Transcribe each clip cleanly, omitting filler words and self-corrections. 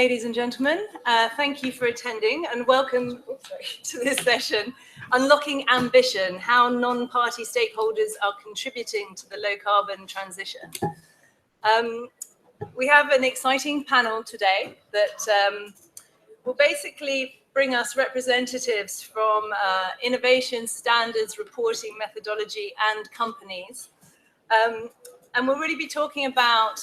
Ladies and gentlemen, thank you for attending and welcome to this session, Unlocking Ambition, How Non-Party Stakeholders Are Contributing to the Low Carbon Transition. We have an exciting panel today that will basically bring us representatives from innovation, standards, reporting, methodology, and companies. And we'll really be talking about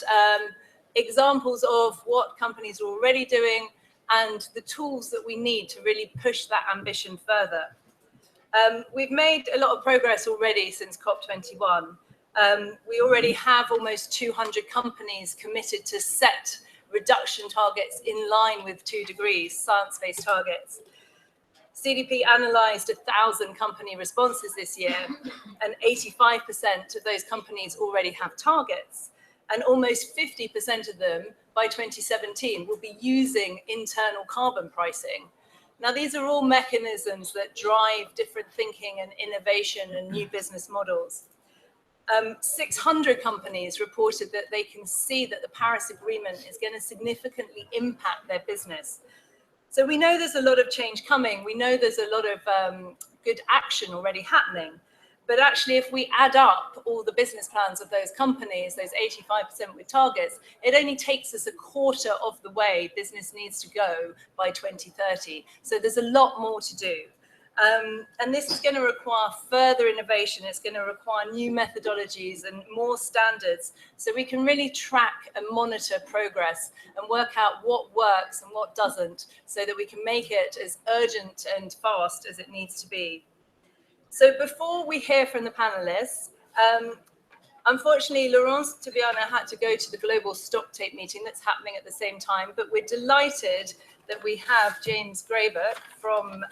examples of what companies are already doing and the tools that we need to really push that ambition further. We've made a lot of progress already since COP21. We already have almost 200 companies committed to set reduction targets in line with 2 degrees, science-based targets. CDP analysed 1,000 company responses this year, and 85% of those companies already have targets. And almost 50% of them by 2017 will be using internal carbon pricing. Now, these are all mechanisms that drive different thinking and innovation and new business models. 600 companies reported that they can see that the Paris Agreement is going to significantly impact their business. So we know there's a lot of change coming. We know there's a lot of good action already happening. But actually, if we add up all the business plans of those companies, those 85% with targets, it only takes us a quarter of the way business needs to go by 2030. So there's a lot more to do. And this is going to require further innovation. It's going to require new methodologies and more standards so we can really track and monitor progress and work out what works and what doesn't so that we can make it as urgent and fast as it needs to be. So before we hear from the panelists, unfortunately, Laurence, Tubiana had to go to the global stocktake meeting that's happening at the same time, but we're delighted that we have James Rabe from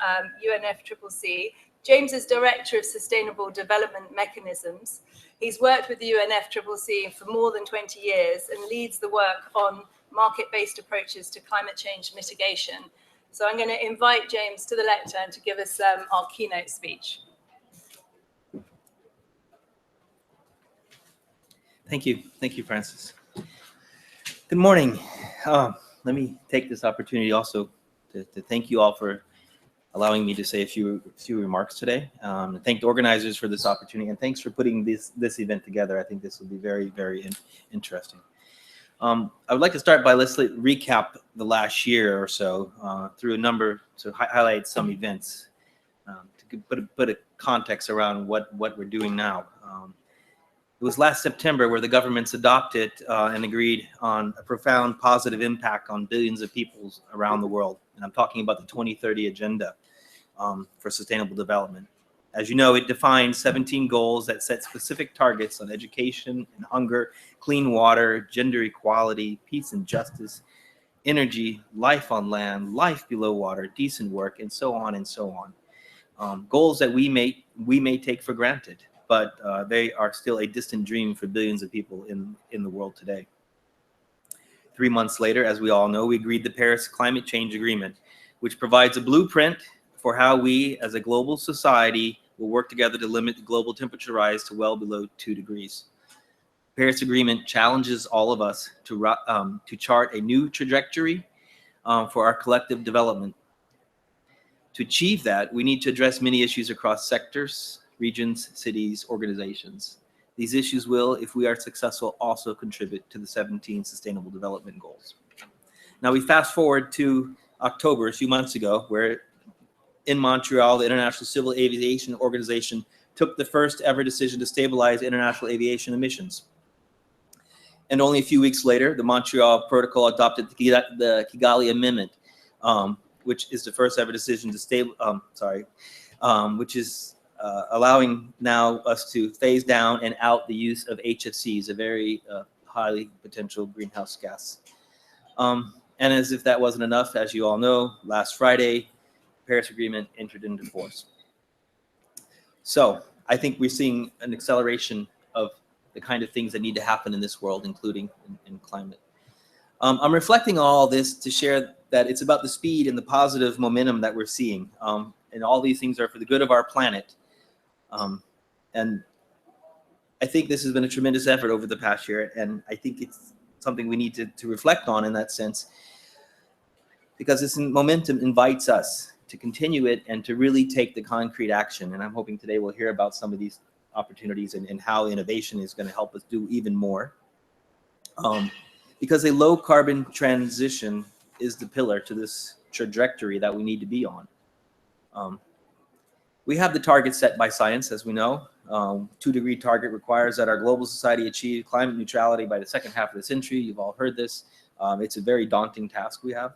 UNFCCC. James is Director of Sustainable Development Mechanisms. He's worked with the UNFCCC for more than 20 years and leads the work on market-based approaches to climate change mitigation. So I'm going to invite James to the lectern to give us our keynote speech. Thank you, Francis. Good morning. Let me take this opportunity also to thank you all for allowing me to say a few remarks today. Thank the organizers for this opportunity, and thanks for putting this event together. I think this will be very, very interesting. I would like to start by let's recap the last year or so through a number to highlight some events to put a context around what we're doing now. It was last September where the governments adopted and agreed on a profound positive impact on billions of people around the world. And I'm talking about the 2030 Agenda for Sustainable Development. As you know, it defines 17 goals that set specific targets on education and hunger, clean water, gender equality, peace and justice, energy, life on land, life below water, decent work, and so on and so on. Goals that we may take for granted, but they are still a distant dream for billions of people in the world today. 3 months later, as we all know, we agreed the Paris Climate Change Agreement, which provides a blueprint for how we as a global society will work together to limit the global temperature rise to well below 2 degrees. The Paris Agreement challenges all of us to chart a new trajectory for our collective development. To achieve that, we need to address many issues across sectors, regions, cities, organizations. These issues will, if we are successful, also contribute to the 17 Sustainable Development Goals. Now we fast forward to October, a few months ago, where in Montreal, the International Civil Aviation Organization took the first ever decision to stabilize international aviation emissions. And only a few weeks later, the Montreal Protocol adopted the Kigali Amendment, which is the first ever decision to which is allowing now us to phase down and out the use of HFCs, a very highly potential greenhouse gas. And as if that wasn't enough, as you all know, last Friday, the Paris Agreement entered into force. So I think we're seeing an acceleration of the kind of things that need to happen in this world, including in climate. I'm reflecting on all this to share that it's about the speed and the positive momentum that we're seeing. And all these things are for the good of our planet. And I think this has been a tremendous effort over the past year, and I think it's something we need to reflect on in that sense. because this momentum invites us to continue it and to really take the concrete action. And I'm hoping today we'll hear about some of these opportunities and how innovation is going to help us do even more. Because a low carbon transition is the pillar to this trajectory that we need to be on. We have the target set by science, as we know. 2-degree target requires that our global society achieve climate neutrality by the second half of the century. You've all heard this. It's a very daunting task we have.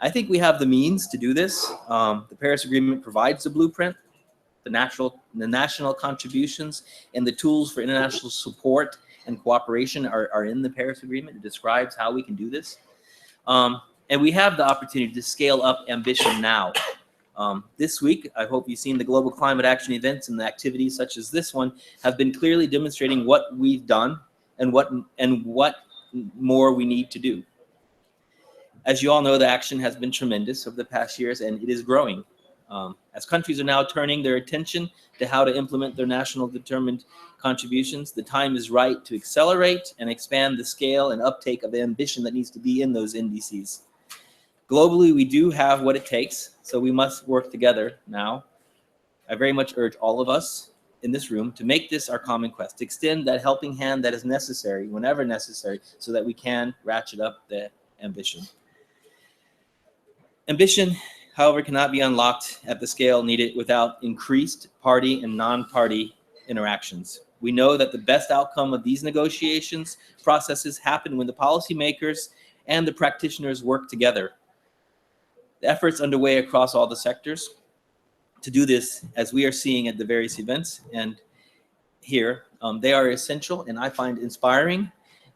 I think we have the means to do this. The Paris Agreement provides the blueprint, the national contributions, and the tools for international support and cooperation are in the Paris Agreement. It describes how we can do this. And we have the opportunity to scale up ambition now. This week, I hope you've seen the global climate action events, and the activities such as this one have been clearly demonstrating what we've done and what more we need to do. As you all know, the action has been tremendous over the past years, and it is growing. As countries are now turning their attention to how to implement their national determined contributions, the time is right to accelerate and expand the scale and uptake of the ambition that needs to be in those NDCs. Globally, we do have what it takes, so we must work together now. I very much urge all of us in this room to make this our common quest, to extend that helping hand that is necessary whenever necessary so that we can ratchet up the ambition. Ambition, however, cannot be unlocked at the scale needed without increased party and non-party interactions. We know that the best outcome of these negotiations processes happen when the policymakers and the practitioners work together. The efforts underway across all the sectors to do this, as we are seeing at the various events and here, they are essential and I find inspiring.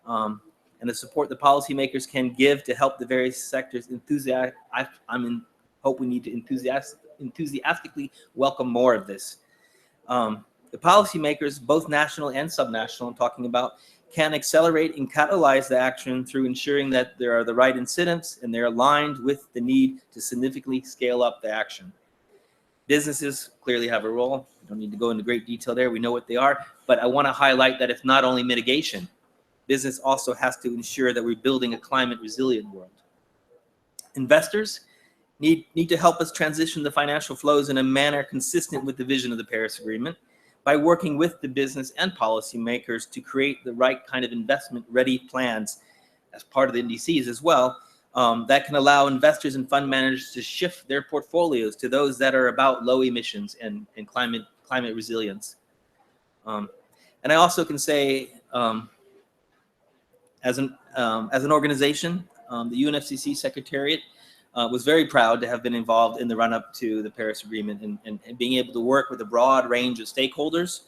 And the support the policymakers can give to help the various sectors hope we need to enthusiastically welcome more of this. The policymakers, both national and subnational, I'm talking about, can accelerate and catalyze the action through ensuring that there are the right incentives and they're aligned with the need to significantly scale up the action. Businesses clearly have a role. We don't need to go into great detail there. We know what they are, but I want to highlight that it's not only mitigation. Business also has to ensure that we're building a climate resilient world. Investors need to help us transition the financial flows in a manner consistent with the vision of the Paris Agreement by working with the business and policymakers to create the right kind of investment ready plans as part of the NDCs as well, that can allow investors and fund managers to shift their portfolios to those that are about low emissions and climate resilience. And I also can say, as an organization, the UNFCCC Secretariat was very proud to have been involved in the run-up to the Paris Agreement and being able to work with a broad range of stakeholders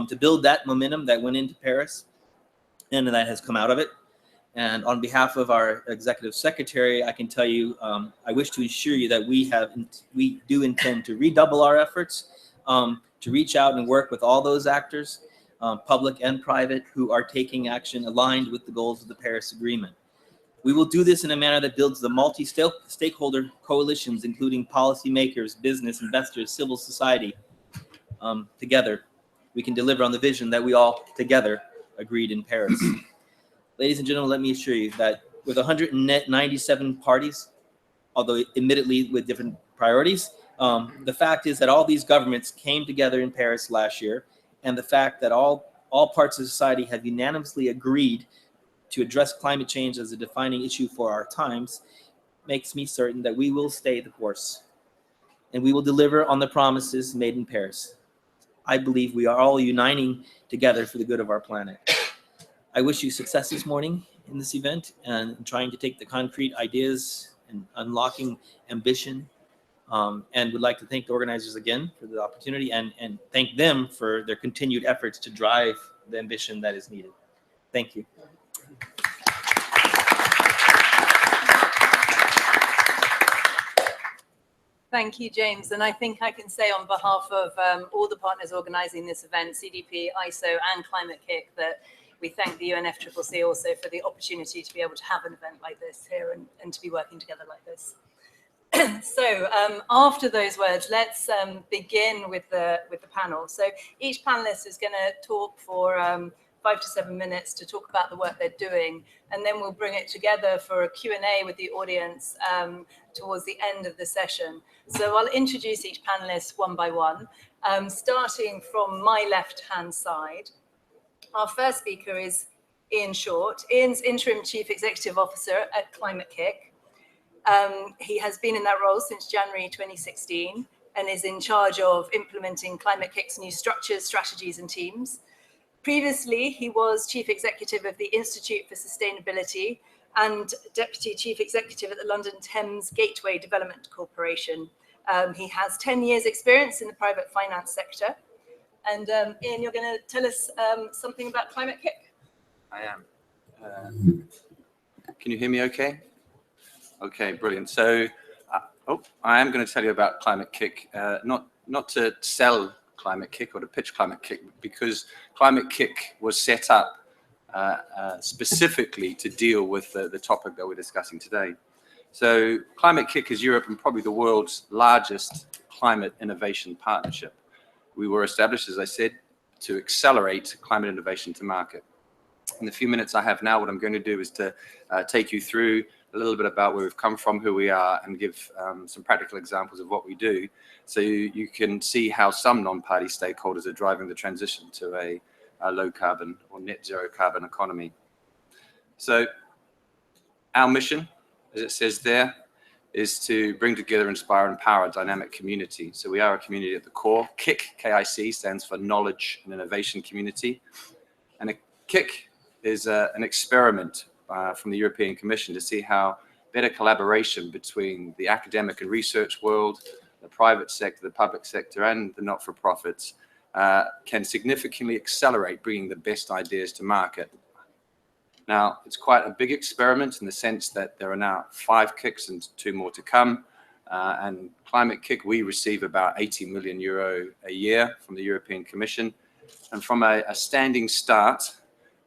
to build that momentum that went into Paris and that has come out of it. And on behalf of our executive secretary, I can tell you, I wish to assure you that we do intend to redouble our efforts to reach out and work with all those actors, public and private, who are taking action aligned with the goals of the Paris Agreement. We will do this in a manner that builds the multi-stakeholder coalitions, including policymakers, business, investors, civil society. Together, we can deliver on the vision that we all together agreed in Paris. Ladies and gentlemen, let me assure you that with 197 parties, although admittedly with different priorities, the fact is that all these governments came together in Paris last year, and the fact that all parts of society have unanimously agreed to address climate change as a defining issue for our times makes me certain that we will stay the course and we will deliver on the promises made in Paris. I believe we are all uniting together for the good of our planet. I wish you success this morning in this event and trying to take the concrete ideas and unlocking ambition, and would like to thank the organizers again for the opportunity and thank them for their continued efforts to drive the ambition that is needed. Thank you. Thank you, James. And I think I can say on behalf of all the partners organizing this event, CDP, ISO, and Climate-KIC, that we thank the UNFCCC also for the opportunity to be able to have an event like this here and to be working together like this. So after those words, let's begin with the panel. So each panelist is going to talk for 5 to 7 minutes to talk about the work they're doing, and then we'll bring it together for a Q&A with the audience towards the end of the session. So I'll introduce each panelist one by one, starting from my left-hand side. Our first speaker is Ian Short. Ian's Interim Chief Executive Officer at Climate-KIC. He has been in that role since January 2016 and is in charge of implementing Climate-KIC's new structures, strategies, and teams. Previously, he was Chief Executive of the Institute for Sustainability and Deputy Chief Executive at the London Thames Gateway Development Corporation. He has 10 years experience in the private finance sector. And Ian, you're going to tell us something about Climate-KIC. I am. Can you hear me okay? Okay, brilliant. So, I am going to tell you about Climate-KIC, not to sell Climate-KIC or to pitch Climate-KIC, because Climate-KIC was set up specifically to deal with the topic that we're discussing today. So Climate-KIC is Europe and probably the world's largest climate innovation partnership. We were established, as I said, to accelerate climate innovation to market. In the few minutes I have now, what I'm going to do is to take you through a little bit about where we've come from, who we are, and give some practical examples of what we do, so you can see how some non-party stakeholders are driving the transition to a low carbon or net zero carbon economy. So our mission, as it says there, is to bring together, inspire, and empower a dynamic community. So we are a community at the core. KIC, K-I-C, stands for Knowledge and Innovation Community. And a KIC is an experiment from the European Commission to see how better collaboration between the academic and research world, the private sector, the public sector, and the not-for-profits can significantly accelerate bringing the best ideas to market. Now, it's quite a big experiment in the sense that there are now 5 KICs and 2 more to come. And Climate-KIC, we receive about 80 million euro a year from the European Commission. And from a standing start,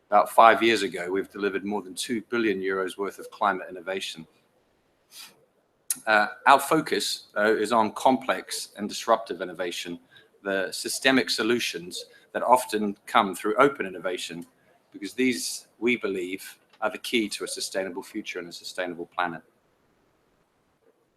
about 5 years ago, we've delivered more than 2 billion euros worth of climate innovation. Our focus, though, is on complex and disruptive innovation, the systemic solutions that often come through open innovation, because these, we believe, are the key to a sustainable future and a sustainable planet.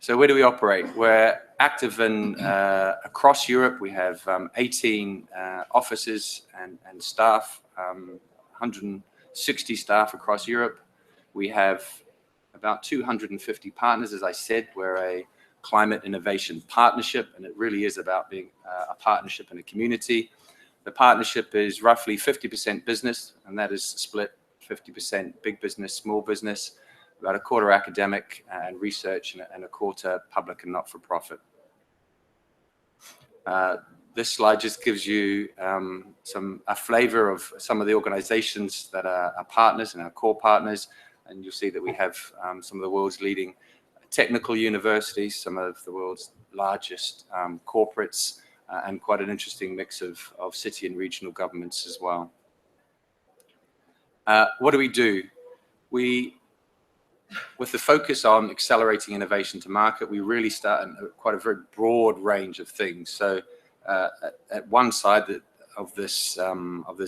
So where do we operate? We're active in, across Europe. We have 18 offices and staff, 160 staff across Europe. We have about 250 partners. As I said, we're a climate innovation partnership, and it really is about being a partnership in a community. The partnership is roughly 50% business, and that is split 50% big business, small business, about a quarter academic and research, and a quarter public and not-for-profit. This slide just gives you a flavor of some of the organizations that are our partners and our core partners. And you'll see that we have some of the world's leading technical universities, some of the world's largest corporates, and quite an interesting mix of city and regional governments as well. What do? With the focus on accelerating innovation to market, we really start in quite a very broad range of things. So at one side of this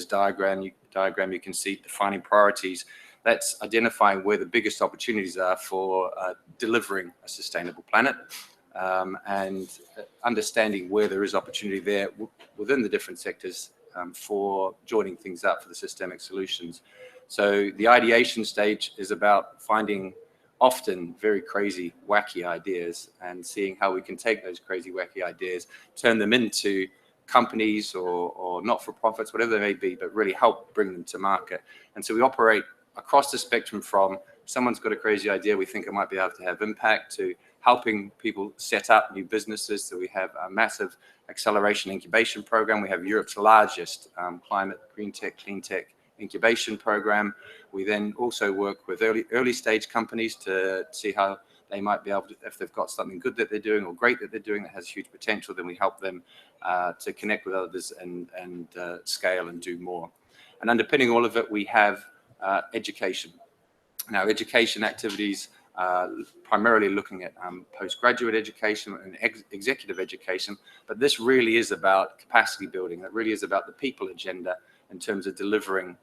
diagram, you can see defining priorities. That's identifying where the biggest opportunities are for delivering a sustainable planet, and understanding where there is opportunity there within the different sectors for joining things up for the systemic solutions. So the ideation stage is about finding often very crazy, wacky ideas and seeing how we can take those crazy, wacky ideas, turn them into companies or not-for-profits, whatever they may be, but really help bring them to market. And so we operate across the spectrum from someone's got a crazy idea, we think it might be able to have impact, to helping people set up new businesses. So we have a massive acceleration incubation program. We have Europe's largest climate, green tech, clean tech incubation program. We then also work with early stage companies to see how they might be able to, if they've got something good that they're doing or great that they're doing that has huge potential, then we help them to connect with others and scale and do more. And underpinning all of it, we have education. Now, education activities primarily looking at postgraduate education and executive education, but this really is about capacity building. It really is about the people agenda in terms of delivering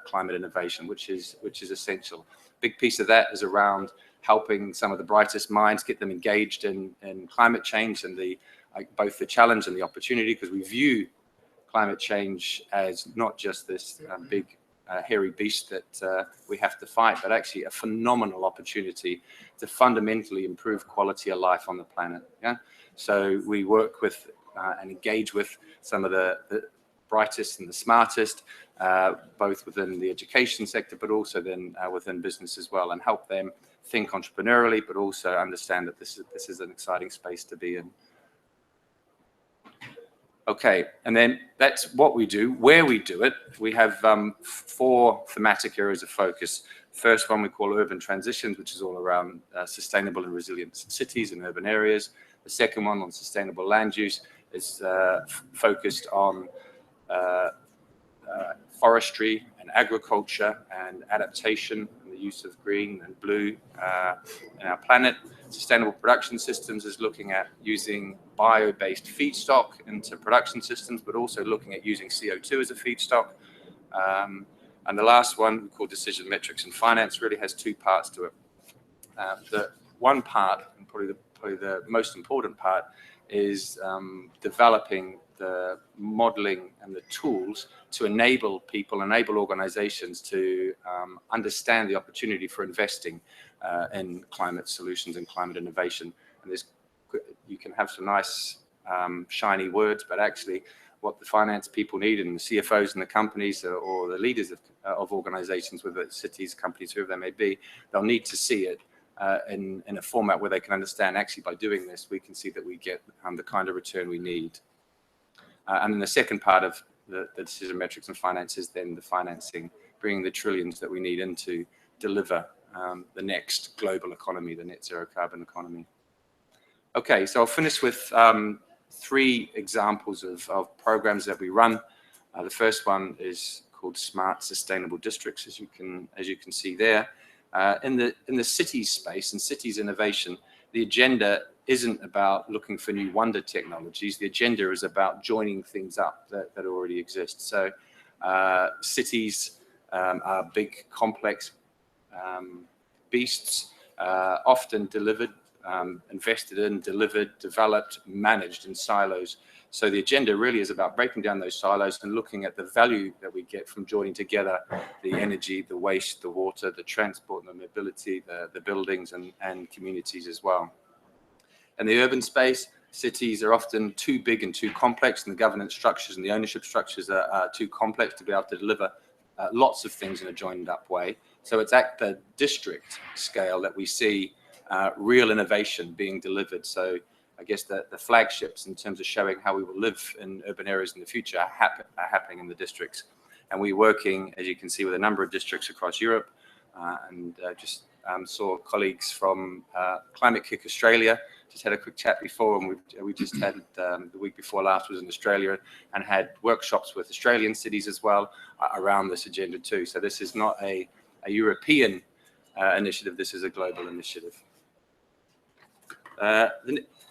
climate innovation, which is essential. Big piece of that is around helping some of the brightest minds, get them engaged in climate change and both the challenge and the opportunity, because we view climate change as not just this big hairy beast that we have to fight, but actually a phenomenal opportunity to fundamentally improve quality of life on the planet. Yeah, so we work with and engage with some of the brightest and the smartest, both within the education sector, but also then within business as well, and help them think entrepreneurially, but also understand that this is an exciting space to be in. Okay, and then that's what we do. Where we do it, we have 4 thematic areas of focus. First one we call urban transitions, which is all around sustainable and resilient cities and urban areas. The second one on sustainable land use is focused on forestry and agriculture and adaptation and the use of green and blue in our planet. Sustainable production systems is looking at using bio-based feedstock into production systems, but also looking at using CO2 as a feedstock. And the last one, we call decision metrics and finance, really has 2 parts to it. The one part, and probably the most important part, is developing the modeling and the tools to enable people, enable organizations to understand the opportunity for investing in climate solutions and climate innovation. And you can have some nice shiny words, but actually what the finance people need, and the CFOs and the companies or the leaders of organizations, whether it's cities, companies, whoever they may be, they'll need to see it in a format where they can understand, actually by doing this, we can see that we get the kind of return we need. And then the second part of the decision metrics and finance is then the financing, bringing the trillions that we need in to deliver the next global economy, the net zero carbon economy. Okay, so I'll finish with 3 examples of programs that we run. The first one is called Smart Sustainable Districts, as you can see there. In the cities space and cities innovation, the agenda isn't about looking for new wonder technologies. The agenda is about joining things up that already exist. So cities are big, complex beasts, often delivered, invested in, delivered, developed, managed in silos. So the agenda really is about breaking down those silos and looking at the value that we get from joining together the energy, the waste, the water, the transport, the mobility, the buildings and communities as well. In the urban space, cities are often too big and too complex, and the governance structures and the ownership structures are too complex to be able to deliver lots of things in a joined up way. So it's at the district scale that we see real innovation being delivered. So I guess the flagships in terms of showing how we will live in urban areas in the future are happening in the districts. And we're working, as you can see, with a number of districts across Europe, and just saw colleagues from Climate-KIC Australia. Just had a quick chat before, and we just had the week before last was in Australia and had workshops with Australian cities as well around this agenda too. So this is not a European initiative, this is a global initiative.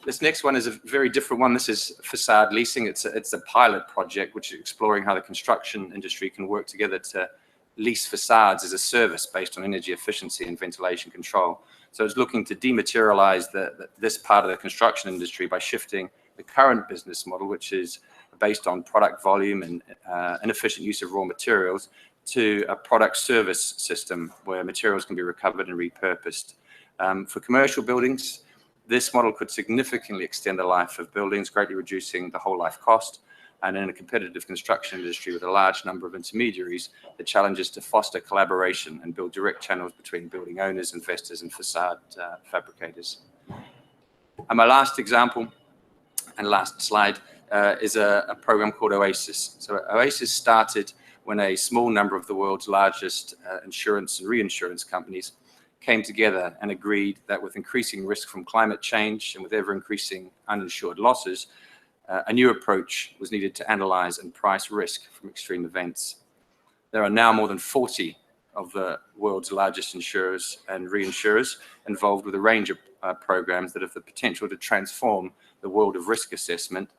This next one is a very different one. This is Facade Leasing. It's a pilot project which is exploring how the construction industry can work together to lease facades as a service based on energy efficiency and ventilation control. So it's looking to dematerialize this part of the construction industry by shifting the current business model, which is based on product volume and inefficient use of raw materials, to a product service system where materials can be recovered and repurposed. For commercial buildings, this model could significantly extend the life of buildings, greatly reducing the whole life cost. And in a competitive construction industry with a large number of intermediaries, the challenge is to foster collaboration and build direct channels between building owners, investors, and facade fabricators. And my last example and last slide is a program called Oasis. So Oasis started when a small number of the world's largest insurance and reinsurance companies came together and agreed that with increasing risk from climate change and with ever increasing uninsured losses, a new approach was needed to analyze and price risk from extreme events. There are now more than 40 of the world's largest insurers and reinsurers involved with a range of programs that have the potential to transform the world of risk assessment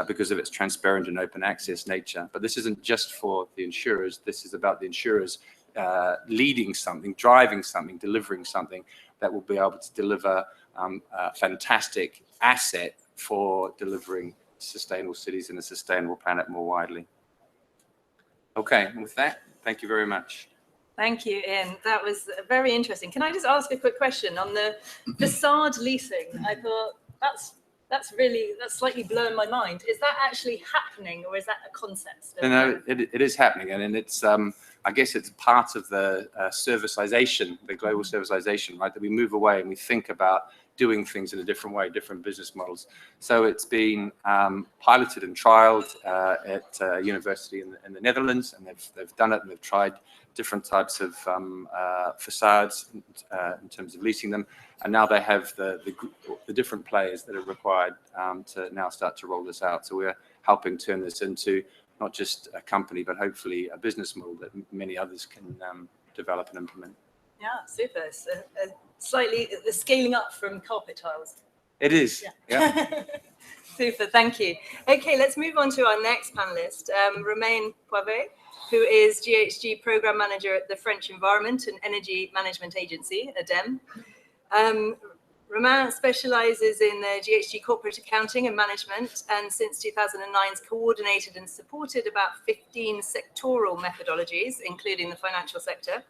because of its transparent and open access nature. But this isn't just for the insurers. This is about the insurers leading something, driving something, delivering something that will be able to deliver a fantastic asset for delivering sustainable cities and a sustainable planet more widely. Okay, and with that, thank you very much. Thank you, Ian. That was very interesting. Can I just ask a quick question on the facade leasing? I thought that's slightly blown my mind. Is that actually happening, or is that a concept? No, it is happening, and it's I guess it's part of the servicization, the global servicization, right? That we move away and we think about doing things in a different way, different business models. So it's been piloted and trialed at a university in the Netherlands, and they've done it, and they've tried different types of facades in terms of leasing them, and now they have the different players that are required to now start to roll this out. So we're helping turn this into not just a company, but hopefully a business model that many others can develop and implement. Yeah, super. So, slightly the scaling up from carpet tiles. It is. Yeah. Super, thank you. Okay, let's move on to our next panelist, Romain Poivet, who is GHG Program Manager at the French Environment and Energy Management Agency, ADEME. Romain specializes in GHG corporate accounting and management, and since 2009 has coordinated and supported about 15 sectoral methodologies, including the financial sector.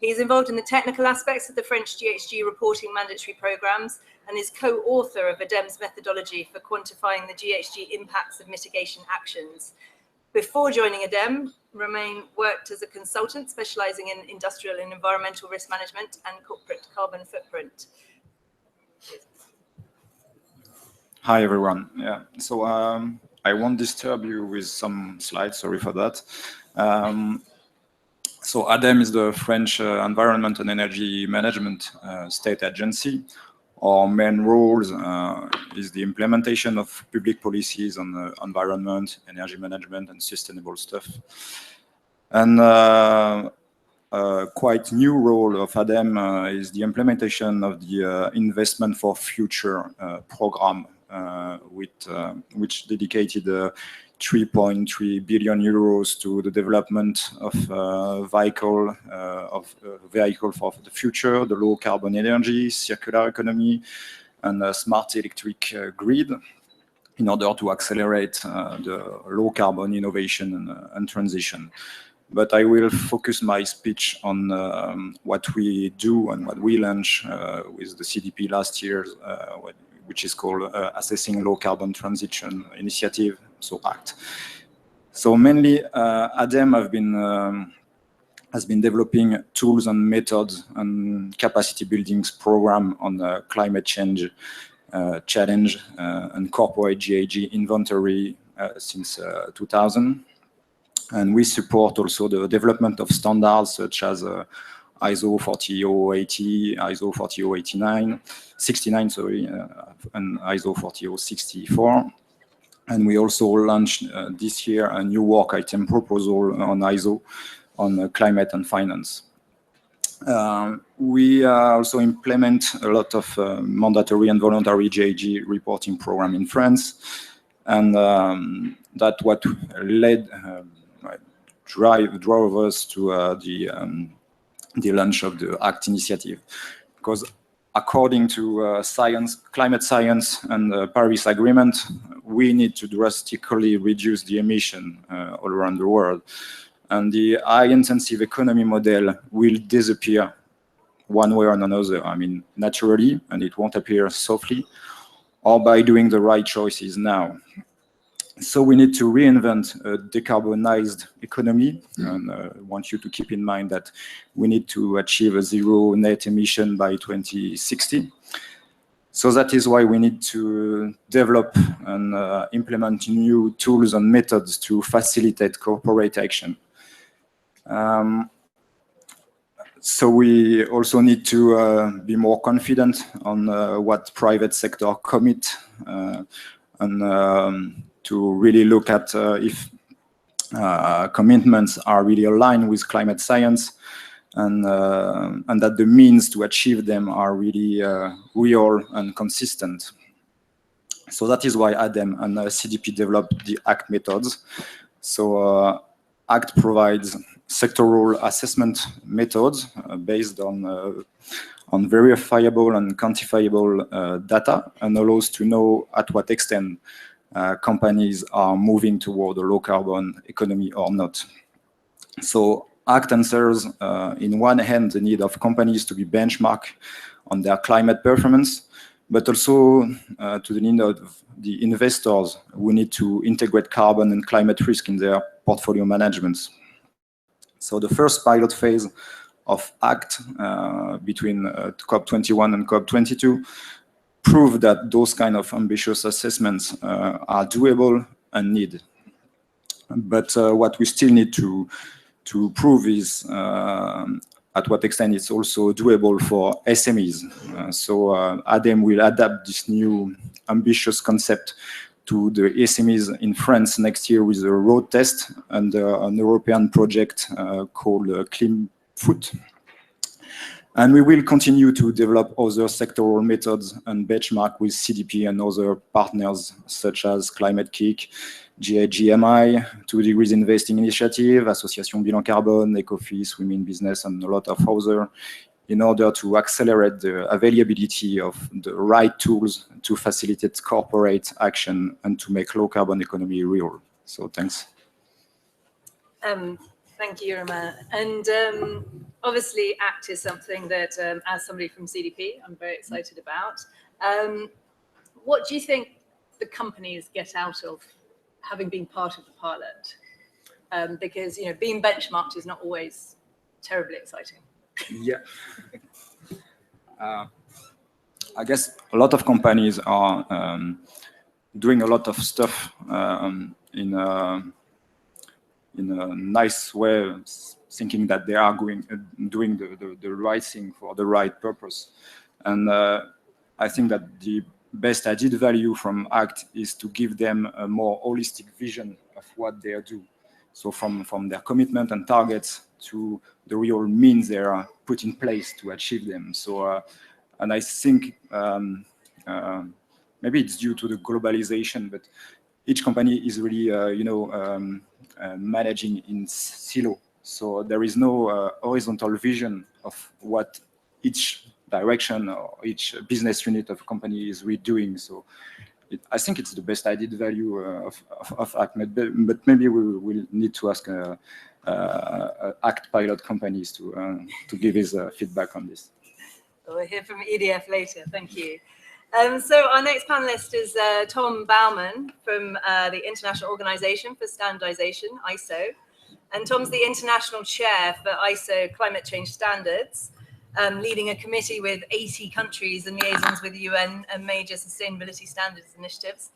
He's involved in the technical aspects of the French GHG reporting mandatory programs and is co-author of ADEME's methodology for quantifying the GHG impacts of mitigation actions. Before joining ADEME, Romain worked as a consultant specializing in industrial and environmental risk management and corporate carbon footprint. Hi, everyone. Yeah, so I won't disturb you with some slides, sorry for that. So ADEME is the French Environment and Energy Management state agency. Our main roles is the implementation of public policies on the environment, energy management, and sustainable stuff. And quite new role of ADEME is the implementation of the Investment for Future program, which dedicated 3.3 billion euros to the development of vehicle for the future, the low carbon energy, circular economy, and a smart electric grid, in order to accelerate the low carbon innovation and transition. But I will focus my speech on what we do and what we launched with the CDP last year, which is called Assessing Low Carbon Transition Initiative, so ACT. So mainly, ADEME has been developing tools and methods and capacity buildings program on the climate change challenge and corporate GHG inventory since 2000. And we support also the development of standards such as ISO 40080, ISO 40089, 69, sorry, and ISO 40064. And we also launched this year a new work item proposal on ISO on climate and finance. We also implement a lot of mandatory and voluntary GHG reporting program in France, and that what led drove us to the launch of the ACT initiative, because according to climate science and the Paris Agreement, we need to drastically reduce the emission all around the world. And the high-intensive economy model will disappear one way or another. I mean, naturally, and it won't appear softly, or by doing the right choices now. So we need to reinvent a decarbonized economy, and I want you to keep in mind that we need to achieve a zero net emission by 2060. So that is why we need to develop and implement new tools and methods to facilitate corporate action. So we also need to be more confident on what private sector commit and to really look at if commitments are really aligned with climate science, and that the means to achieve them are really real and consistent. So that is why ADEM and CDP developed the ACT methods. So ACT provides sectoral assessment methods based on verifiable and quantifiable data, and allows to know at what extent companies are moving toward a low carbon economy or not. So ACT answers, in one hand, the need of companies to be benchmarked on their climate performance, but also to the need of the investors who need to integrate carbon and climate risk in their portfolio management. So the first pilot phase of ACT between COP21 and COP22 proved that those kind of ambitious assessments are doable and needed. But what we still need to prove is at what extent it's also doable for SMEs. So ADEM will adapt this new ambitious concept to the SMEs in France next year with a road test and an European project called Clean-Foot. And we will continue to develop other sectoral methods and benchmark with CDP and other partners such as Climate-KIC, GMI, 2 Degrees Investing Initiative, Association Bilan Carbone, Ecofis, Women in Business, and a lot of others, in order to accelerate the availability of the right tools to facilitate corporate action and to make low carbon economy real. So thanks. Thank you, Romain. And obviously, ACT is something that, as somebody from CDP, I'm very excited about. What do you think the companies get out of having been part of the pilot? Because being benchmarked is not always terribly exciting. Yeah. I guess a lot of companies are doing a lot of stuff in a nice way, thinking that they are doing the right thing for the right purpose. And I think that the best added value from ACT is to give them a more holistic vision of what they do. So from their commitment and targets to the real means they are put in place to achieve them. So, and I think maybe it's due to the globalization, but each company is really, managing in silo. So there is no horizontal vision of what each direction or each business unit of a company is really doing. So I think it's the best added value of ACT, but maybe we will need to ask ACT pilot companies to give his feedback on this. We'll hear from EDF later. Thank you. So our next panelist is Tom Baumann from the International Organization for Standardization, ISO. And Tom's the international chair for ISO climate change standards, leading a committee with 80 countries and liaisons with the UN and major sustainability standards initiatives.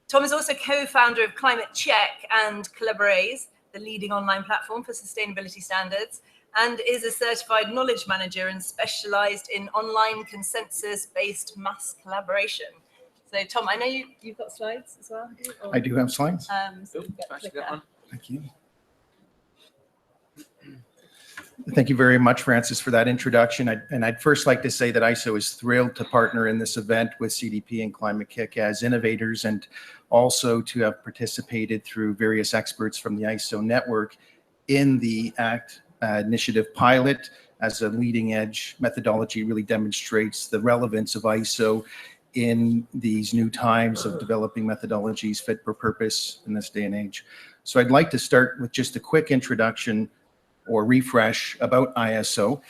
Tom is also co-founder of Climate-KIC and Collaborase, the leading online platform for sustainability standards, and is a certified knowledge manager and specialized in online consensus-based mass collaboration. So Tom, I know you've got slides as well. I do have slides. So Thank you. Thank you very much, Francis, for that introduction. I'd first like to say that ISO is thrilled to partner in this event with CDP and Climate-KIC as innovators, and also to have participated through various experts from the ISO network in the ACT initiative pilot. As a leading edge methodology really demonstrates the relevance of ISO in these new times of developing methodologies fit for purpose in this day and age. So I'd like to start with just a quick introduction or refresh about ISO.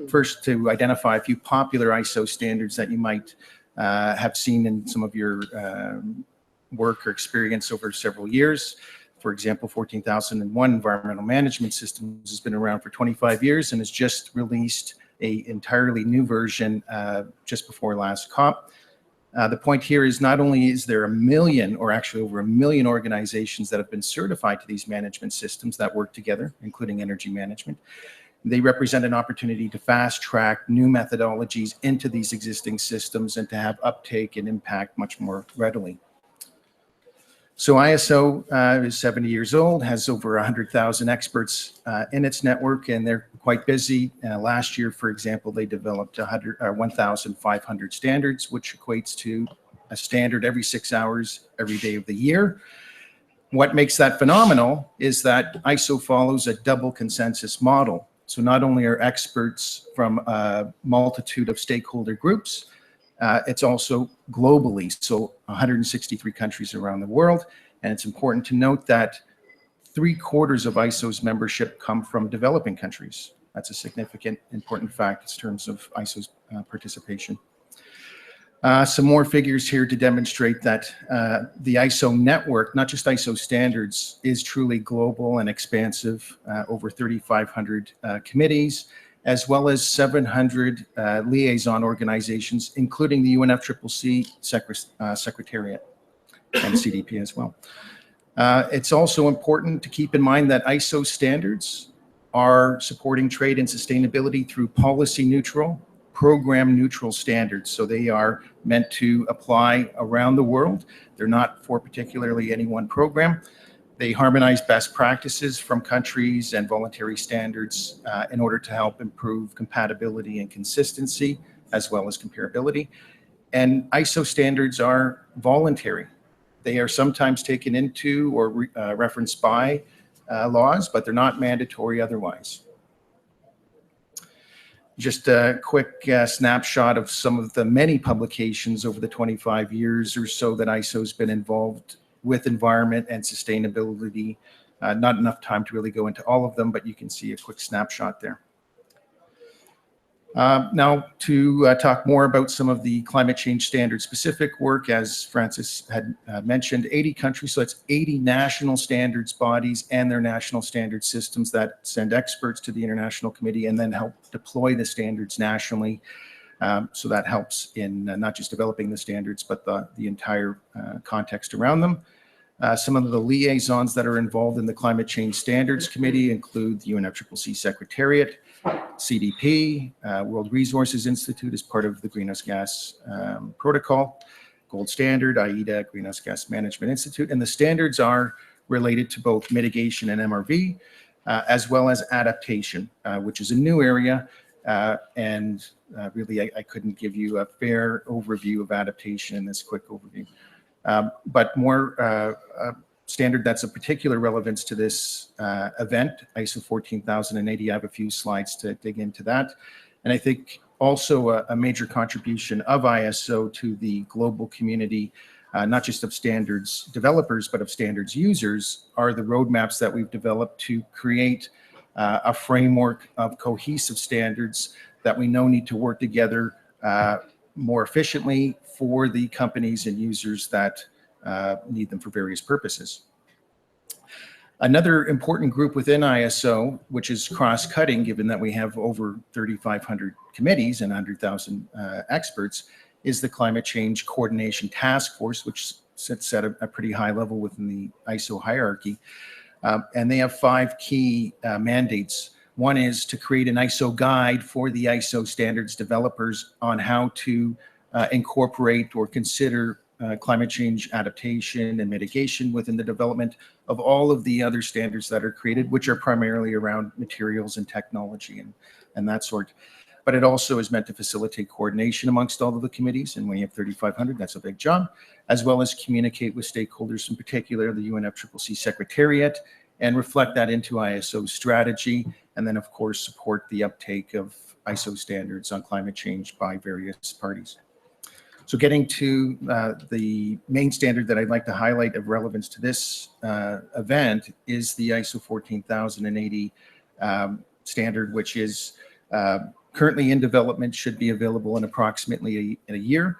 First, to identify a few popular ISO standards that you might have seen in some of your work or experience over several years. For example, 14001 Environmental Management Systems has been around for 25 years and has just released an entirely new version just before last COP. The point here is not only is there 1 million, or actually over 1 million organizations that have been certified to these management systems that work together, including energy management, they represent an opportunity to fast track new methodologies into these existing systems and to have uptake and impact much more readily. So ISO is 70 years old, has over 100,000 experts in its network, and they're quite busy. Last year, for example, they developed 1,500 standards, which equates to a standard every 6 hours, every day of the year. What makes that phenomenal is that ISO follows a double consensus model. So not only are experts from a multitude of stakeholder groups, it's also globally, so 163 countries around the world. And it's important to note that 3/4 of ISO's membership come from developing countries. That's a significant, important fact in terms of ISO's participation. Some more figures here to demonstrate that the ISO network, not just ISO standards, is truly global and expansive. Over 3,500 committees, as well as 700 liaison organizations, including the UNFCCC Secretariat and CDP as well. It's also important to keep in mind that ISO standards are supporting trade and sustainability through policy neutral, program neutral standards. So they are meant to apply around the world. They're not for particularly any one program. They harmonize best practices from countries and voluntary standards in order to help improve compatibility and consistency, as well as comparability. And ISO standards are voluntary. They are sometimes taken into or referenced by laws, but they're not mandatory otherwise. Just a quick snapshot of some of the many publications over the 25 years or so that ISO's been involved with environment and sustainability. Not enough time to really go into all of them, but you can see a quick snapshot there. Now to talk more about some of the climate change standard specific work, as Francis had mentioned, 80 countries, so that's 80 national standards bodies and their national standard systems that send experts to the International Committee and then help deploy the standards nationally. So that helps in not just developing the standards, but the entire context around them. Some of the liaisons that are involved in the Climate Change Standards Committee include the UNFCCC Secretariat, CDP, World Resources Institute as part of the Greenhouse Gas Protocol, Gold Standard, IETA, Greenhouse Gas Management Institute, and the standards are related to both mitigation and MRV, as well as adaptation, which is a new area, and really I couldn't give you a fair overview of adaptation in this quick overview. But more standard that's of particular relevance to this event, ISO 14080. I have a few slides to dig into that. And I think also a major contribution of ISO to the global community, not just of standards developers, but of standards users, are the roadmaps that we've developed to create a framework of cohesive standards that we know need to work together more efficiently for the companies and users that need them for various purposes. Another important group within ISO, which is cross-cutting, given that we have over 3,500 committees and 100,000 experts, is the Climate Change Coordination Taskforce, which sits at a pretty high level within the ISO hierarchy. And they have 5 key mandates. One is to create an ISO guide for the ISO standards developers on how to incorporate or consider climate change adaptation and mitigation within the development of all of the other standards that are created, which are primarily around materials and technology and that sort. But it also is meant to facilitate coordination amongst all of the committees, and when you have 3,500, that's a big job, as well as communicate with stakeholders, in particular the UNFCCC Secretariat, and reflect that into ISO strategy, and then of course support the uptake of ISO standards on climate change by various parties. So getting to the main standard that I'd like to highlight of relevance to this event is the ISO 14080 standard, which is currently in development, should be available in approximately a year.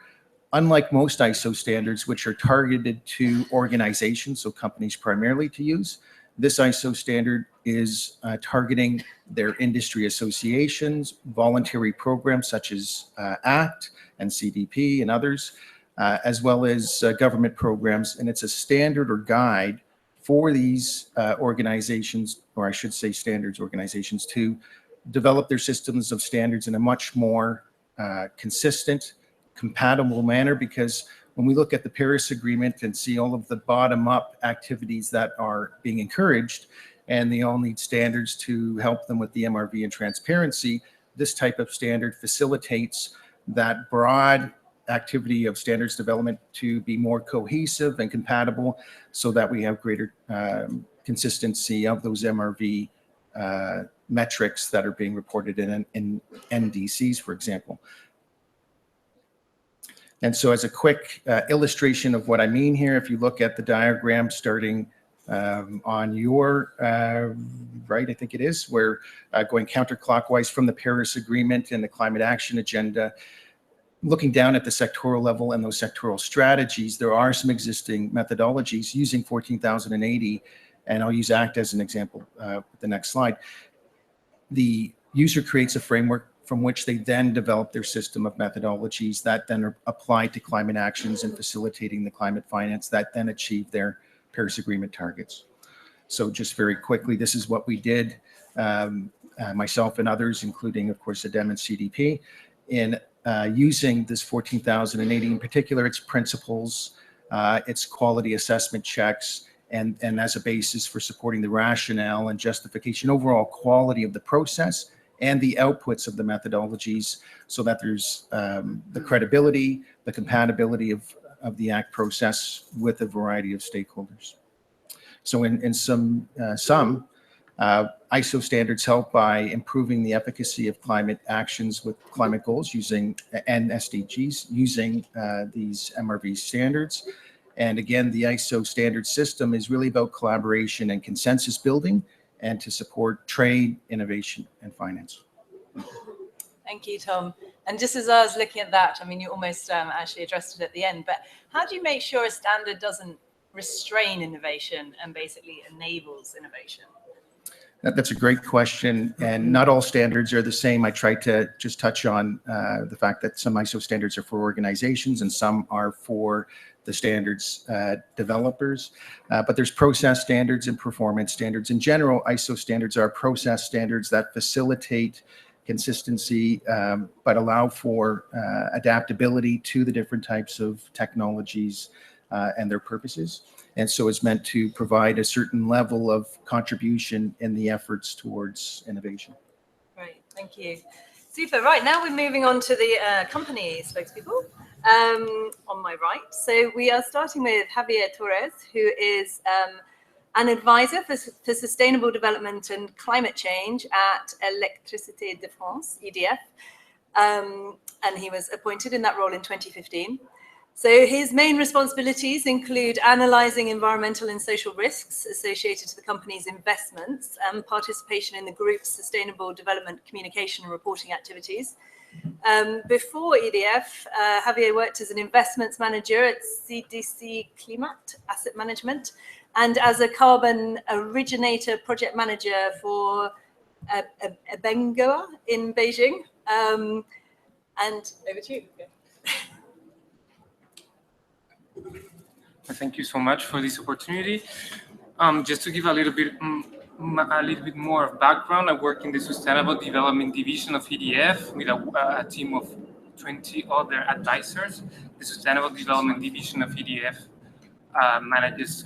Unlike most ISO standards, which are targeted to organizations, so companies primarily to use, this ISO standard is targeting their industry associations, voluntary programs such as ACT and CDP and others, as well as government programs. And it's a standard or guide for these organizations, or I should say standards organizations, to develop their systems of standards in a much more consistent, compatible manner, because when we look at the Paris Agreement and see all of the bottom-up activities that are being encouraged, and they all need standards to help them with the MRV and transparency, this type of standard facilitates that broad activity of standards development to be more cohesive and compatible so that we have greater consistency of those MRV metrics that are being reported in NDCs, for example. And so as a quick illustration of what I mean here, if you look at the diagram starting on your right, I think it is, we're going counterclockwise from the Paris Agreement and the Climate Action Agenda. Looking down at the sectoral level and those sectoral strategies, there are some existing methodologies using 14,080, and I'll use ACT as an example with the next slide. The user creates a framework from which they then develop their system of methodologies that then are applied to climate actions and facilitating the climate finance that then achieve their Paris Agreement targets. So just very quickly, this is what we did, myself and others, including, of course, ADEM and CDP, in using this 14,080, in particular, its principles, its quality assessment checks, and as a basis for supporting the rationale and justification, overall quality of the process and the outputs of the methodologies, so that there's the credibility, the compatibility of the ACT process with a variety of stakeholders. So in some ISO standards help by improving the efficacy of climate actions with climate goals using, and SDGs, using these MRV standards. And again, the ISO standard system is really about collaboration and consensus building and to support trade, innovation, and finance. Thank you, Tom. And just as I was looking at that, I mean, you almost actually addressed it at the end, but how do you make sure a standard doesn't restrain innovation and basically enables innovation? That's a great question, and not all standards are the same. I tried to just touch on the fact that some ISO standards are for organizations and some are for the standards developers, but there's process standards and performance standards. In general, ISO standards are process standards that facilitate consistency, but allow for adaptability to the different types of technologies and their purposes. And so it's meant to provide a certain level of contribution in the efforts towards innovation. Great, thank you. Super, right, now we're moving on to the company spokespeople on my right. So we are starting with Javier Torres, who is an advisor for sustainable development and climate change at Électricité de France, EDF, and he was appointed in that role in 2015. So his main responsibilities include analysing environmental and social risks associated to the company's investments and participation in the group's sustainable development communication and reporting activities. Before EDF, Javier worked as an investments manager at CDP Climate Asset Management and as a carbon originator project manager for Bengoa in Beijing. And over to you. Thank you so much for this opportunity. Just to give a little bit more of background, I work in the Sustainable Development Division of EDF with a team of 20 other advisors. The Sustainable Development Division of EDF manages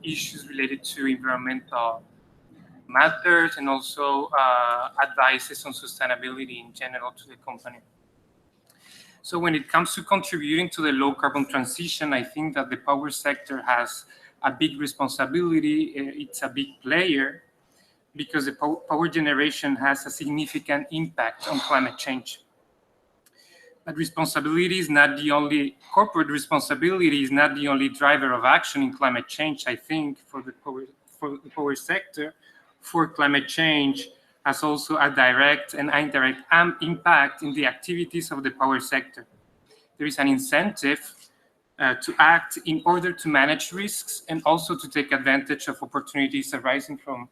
issues related to environmental matters and also advises on sustainability in general to the company. So when it comes to contributing to the low carbon transition, I think that the power sector has a big responsibility. It's a big player because the power generation has a significant impact on climate change. But responsibility is not the only, corporate responsibility is not the only driver of action in climate change. I think for the power sector, for climate change, has also a direct and indirect impact in the activities of the power sector. There is an incentive to act in order to manage risks and also to take advantage of opportunities arising from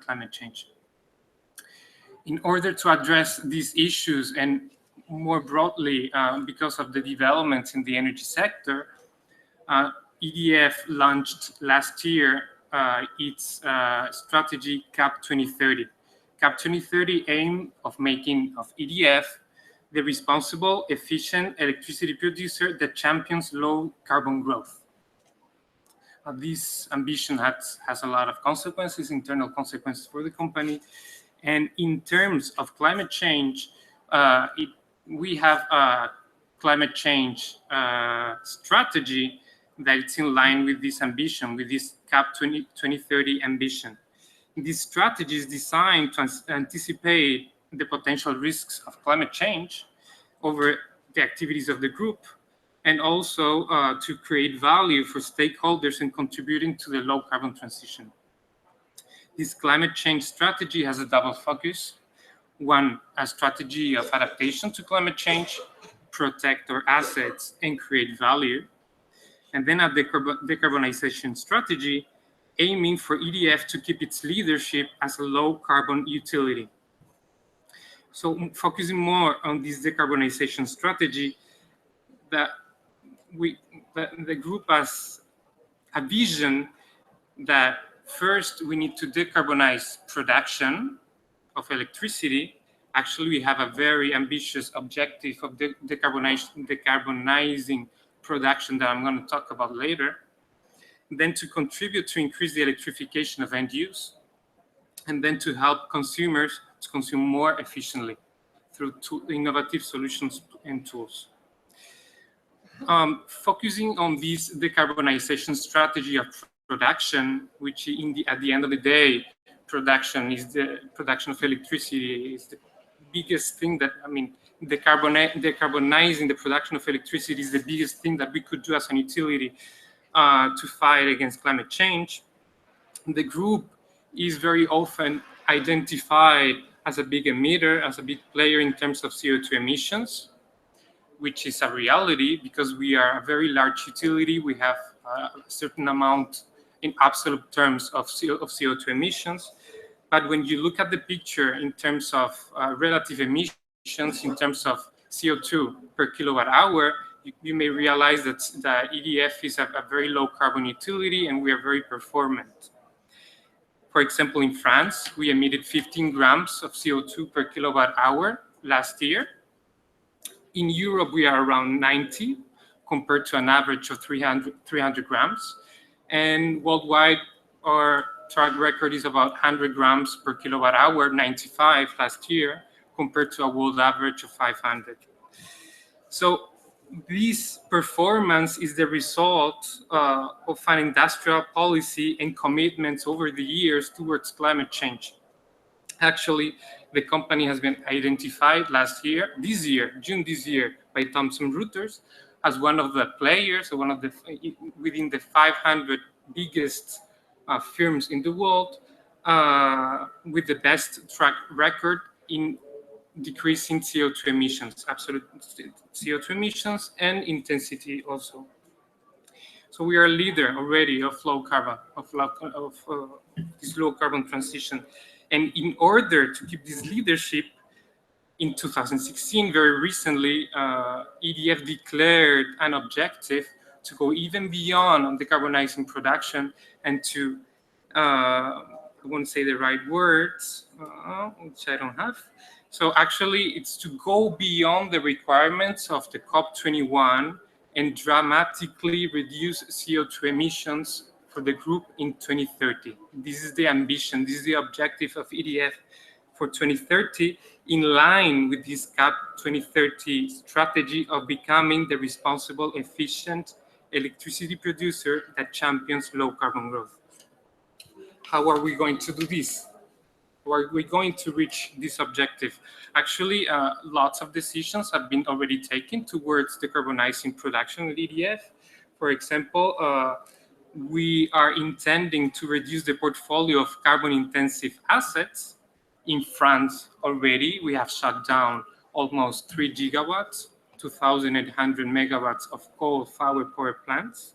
climate change. In order to address these issues and more broadly, because of the developments in the energy sector, EDF launched last year its strategy CAP 2030. CAP 2030 aim of making of EDF the responsible, efficient electricity producer that champions low carbon growth. This ambition has a lot of consequences, internal consequences for the company. And in terms of climate change, we have climate change strategy that it's in line with this ambition, with this CAP 2030 ambition. This strategy is designed to anticipate the potential risks of climate change over the activities of the group, and also to create value for stakeholders in contributing to the low carbon transition. This climate change strategy has a double focus. One, a strategy of adaptation to climate change, protect our assets and create value. And then a decarbonization strategy aiming for EDF to keep its leadership as a low carbon utility. So focusing more on this decarbonization strategy, the group has a vision that first we need to decarbonize production of electricity. Actually, we have a very ambitious objective of decarbonizing production that I'm going to talk about later. Then to contribute to increase the electrification of end use, and then to help consumers to consume more efficiently through innovative solutions and tools. Focusing on this decarbonization strategy of production, which at the end of the day, production of electricity is the biggest thing that, I mean, decarbonizing the production of electricity is the biggest thing that we could do as an utility to fight against climate change. The group is very often identified as a big emitter, as a big player in terms of CO2 emissions, which is a reality because we are a very large utility. We have a certain amount in absolute terms of CO2 emissions. But when you look at the picture in terms of relative emissions, in terms of CO2 per kilowatt hour, you may realize that EDF is a very low carbon utility and we are very performant. For example, in France, we emitted 15 grams of CO2 per kilowatt hour last year. In Europe, we are around 90 compared to an average of 300 grams. And worldwide, our track record is about 100 grams per kilowatt hour, 95 last year, compared to a world average of 500. So this performance is the result of an industrial policy and commitments over the years towards climate change. Actually, the company has been identified June this year, by Thomson Reuters as one of the players, within the 500 biggest firms in the world, with the best track record in decreasing CO2 emissions, absolute CO2 emissions and intensity also. So we are a leader already of low carbon, this low carbon transition. And in order to keep this leadership, in 2016, very recently, EDF declared an objective to go even beyond on decarbonizing production and to, I won't say the right words, which I don't have. So actually, it's to go beyond the requirements of the COP21 and dramatically reduce CO2 emissions for the group in 2030. This is the ambition, this is the objective of EDF for 2030, in line with this CAP 2030 strategy of becoming the responsible, efficient electricity producer that champions low carbon growth. How are we going to do this? How are we going to reach this objective? Actually, lots of decisions have been already taken towards decarbonizing production at EDF. For example, we are intending to reduce the portfolio of carbon-intensive assets. In France already, we have shut down almost 3 gigawatts, 2,800 megawatts of coal-fired power plants,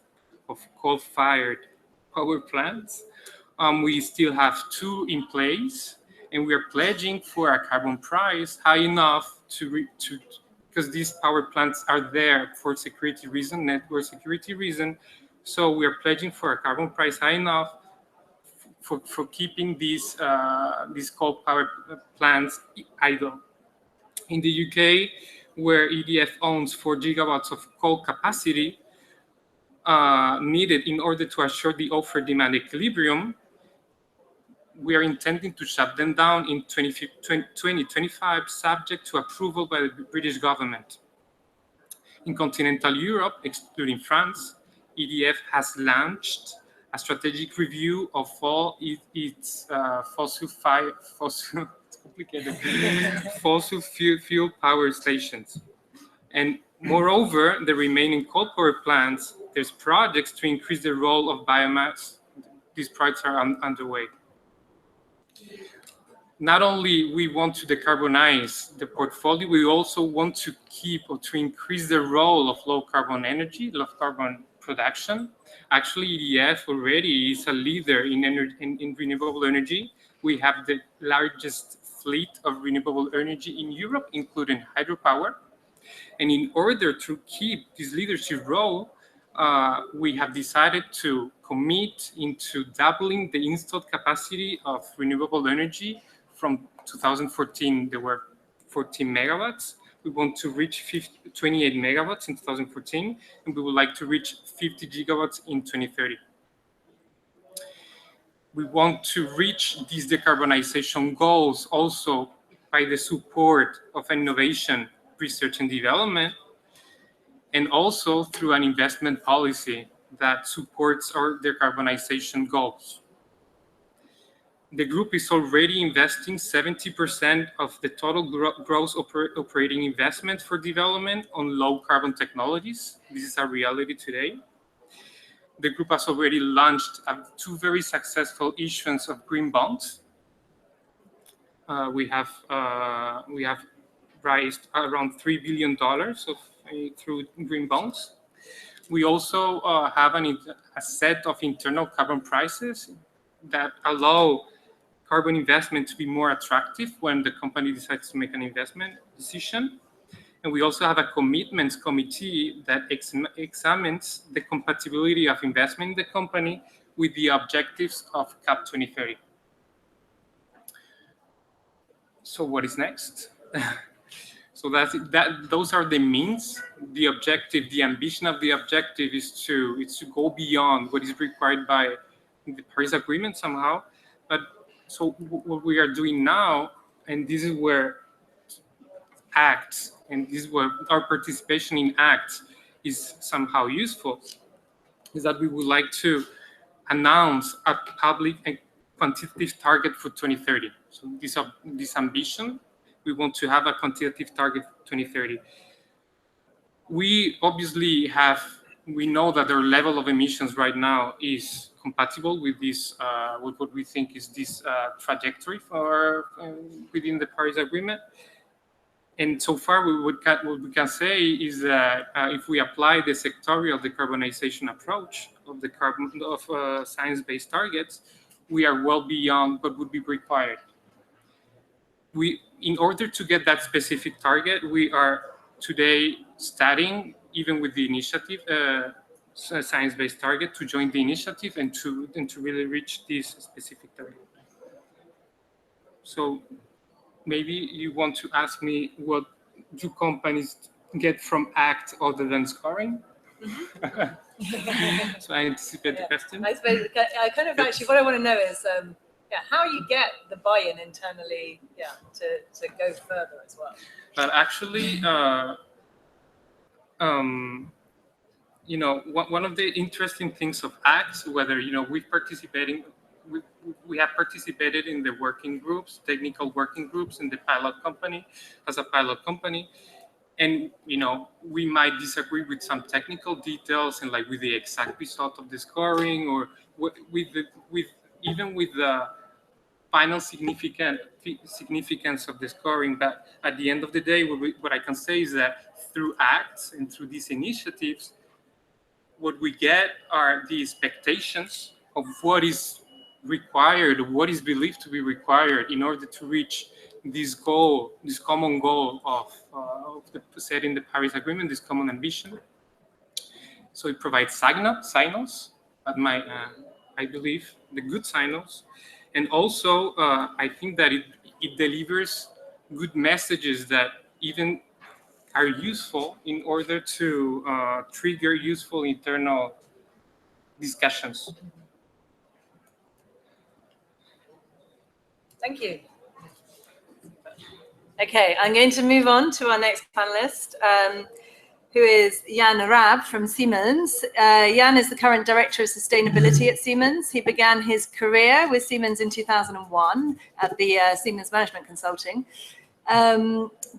We still have 2 in place, and we are pledging for a carbon price high enough because these power plants are there for security reason, network security reason. So we are pledging for a carbon price high enough for keeping these coal power plants idle. In the UK, where EDF owns 4 gigawatts of coal capacity needed in order to assure the offer-demand equilibrium, we are intending to shut them down in 2025, subject to approval by the British government. In continental Europe, excluding France, EDF has launched a strategic review of all its fossil fuel power stations. And moreover, the remaining coal power plants, there's projects to increase the role of biomass. These projects are underway. Not only we want to decarbonize the portfolio, we also want to keep or to increase the role of low carbon energy, low carbon production. Actually, EDF already is a leader in renewable energy. We have the largest fleet of renewable energy in Europe, including hydropower. And in order to keep this leadership role, we have decided to commit into doubling the installed capacity of renewable energy. From 2014, there were 14 megawatts. We want to reach 28 megawatts in 2014, and we would like to reach 50 gigawatts in 2030. We want to reach these decarbonization goals also by the support of innovation, research and development, and also through an investment policy that supports our decarbonization goals. The group is already investing 70% of the total gross operating investment for development on low carbon technologies. This is a reality today. The group has already launched 2 very successful issuance of green bonds. We have raised around $3 billion through green bonds. We also have a set of internal carbon prices that allow carbon investment to be more attractive when the company decides to make an investment decision. And we also have a commitments committee that examines the compatibility of investment in the company with the objectives of CAP 2030. So what is next? So those are the means. The objective, the ambition of the objective is to go beyond what is required by the Paris Agreement somehow. But so what we are doing now, and this is where acts, and this is where our participation in acts is somehow useful, is that we would like to announce a public and quantitative target for 2030. So this ambition, we want to have a quantitative target for 2030. We obviously we know that our level of emissions right now is compatible with this, with what we think is this trajectory for within the Paris Agreement. And so far, what we can say is that if we apply the sectorial decarbonization approach of science-based targets, we are well beyond what would be required. In order to get that specific target, we are today studying, even with the initiative, science-based target, to join the initiative and to really reach this specific target. So maybe you want to ask me, what do companies get from ACT other than scoring? Mm-hmm. So I anticipate the question. I suppose I kind of actually, what I want to know is, how you get the buy-in internally, to go further as well. But actually, you know, one of the interesting things of ACT, whether, you know, we have participated in the working groups, technical working groups in the pilot company, as a pilot company. And, you know, we might disagree with some technical details and like with the exact result of the scoring, or even with the final significance of the scoring. But at the end of the day, what I can say is that through ACTs and through these initiatives, what we get are the expectations of what is required, what is believed to be required in order to reach this goal, this common goal of set in the Paris Agreement, this common ambition. So it provides signals, I believe, the good signals. And also, I think that it delivers good messages that even are useful in order to trigger useful internal discussions. Thank you. Okay, I'm going to move on to our next panelist. who is Jan Rabe from Siemens. Jan is the current Director of Sustainability at Siemens. He began his career with Siemens in 2001 at the Siemens Management Consulting.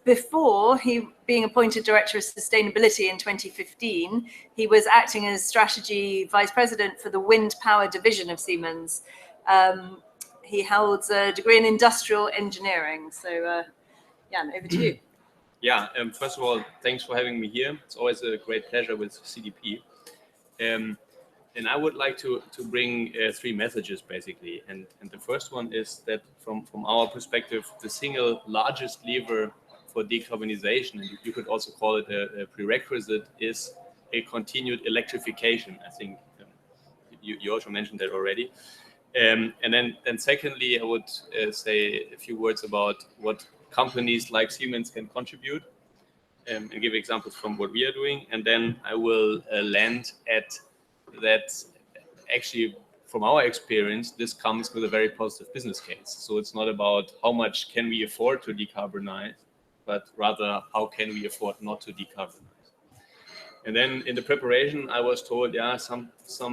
Before being appointed Director of Sustainability in 2015, he was acting as Strategy Vice President for the Wind Power Division of Siemens. He holds a degree in Industrial Engineering. So, Jan, over to you. Yeah, first of all, thanks for having me here. It's always a great pleasure with CDP. And I would like to bring three messages, basically. And the first one is that from our perspective, the single largest lever for decarbonization, and you could also call it a prerequisite, is a continued electrification. I think you also mentioned that already. And then secondly, I would say a few words about what companies like Siemens can contribute, and give examples from what we are doing. And then I will land at that actually, from our experience, this comes with a very positive business case. So it's not about how much can we afford to decarbonize, but rather how can we afford not to decarbonize. And then in the preparation, I was told, yeah, some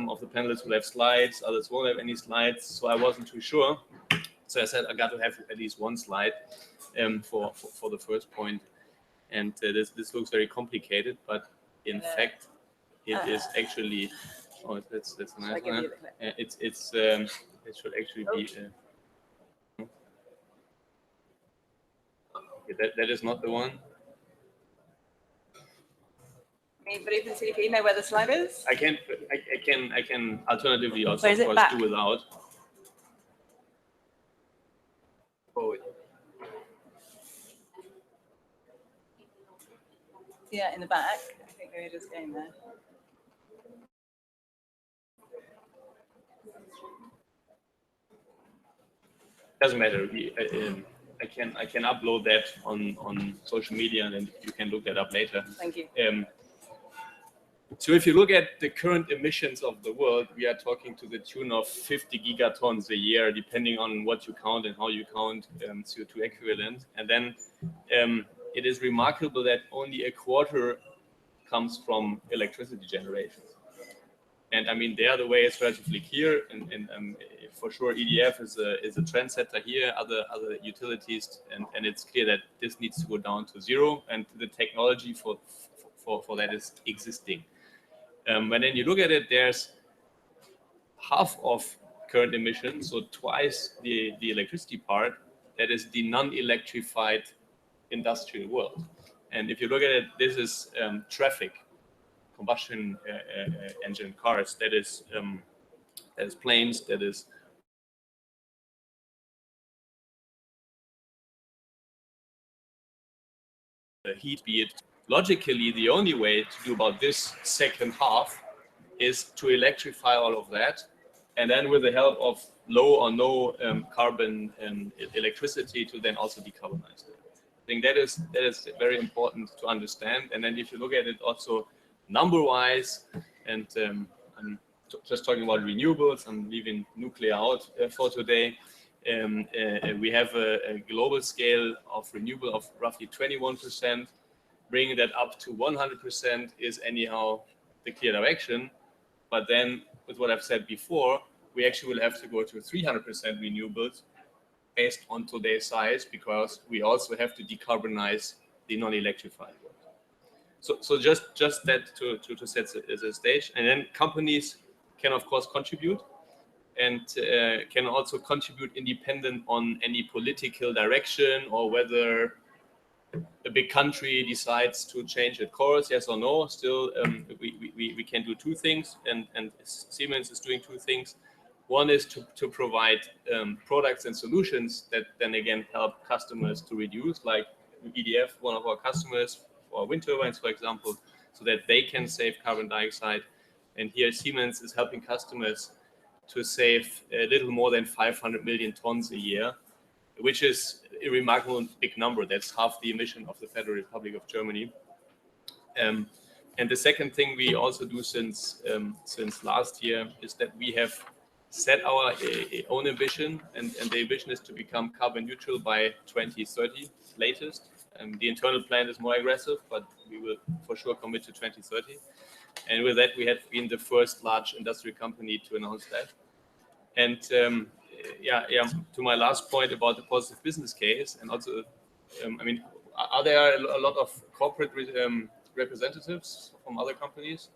of the panelists will have slides, others won't have any slides. So I wasn't too sure. So I said, I got to have at least one slide for the first point. And this looks very complicated, but in fact, it is actually, oh, that's a nice one. It should actually be, okay, that is not the one. Anybody from CDP know where the slide is? I can alternatively also, Where is of it course, back? do without. Oh, Yeah, in the back. I think we were just going there. doesn't matter. I can upload that on social media, and then you can look that up later. Thank you. So if you look at the current emissions of the world, we are talking to the tune of 50 gigatons a year, depending on what you count and how you count CO2 equivalent. And then it is remarkable that only a quarter comes from electricity generation. And I mean, there the way is relatively clear, and for sure EDF is a trendsetter here, other utilities, and it's clear that this needs to go down to zero, and the technology for that is existing. But then you look at it, there's half of current emissions, so twice the electricity part, that is the non-electrified industrial world. And if you look at it, this is traffic, combustion engine cars, that is planes, that is heat, be it. Logically, the only way to do about this second half is to electrify all of that, and then with the help of low or no carbon electricity to then also decarbonize it. I think that is very important to understand. And then if you look at it also number-wise, and I'm just talking about renewables, I'm leaving nuclear out for today. We have a global scale of renewable of roughly 21%. Bringing that up to 100% is anyhow the clear direction. But then, with what I've said before, we actually will have to go to 300% renewables based on today's size, because we also have to decarbonize the non-electrified world. So just that to set the stage. And then companies can, of course, contribute, and can also contribute independent on any political direction, or whether a big country decides to change its course, yes or no. Still, we can do two things, and Siemens is doing two things. One is to provide products and solutions that then again help customers to reduce, like EDF, one of our customers, for wind turbines, for example, so that they can save carbon dioxide. And here Siemens is helping customers to save a little more than 500 million tons a year, which is a remarkable big number. That's half the emission of the Federal Republic of Germany. And the second thing we also do since last year is that we have set our own ambition, and the ambition is to become carbon neutral by 2030 latest. The internal plan is more aggressive, but we will for sure commit to 2030. And with that, we have been the first large industry company to announce that. And to my last point about the positive business case, and also, I mean, are there a lot of corporate representatives from other companies?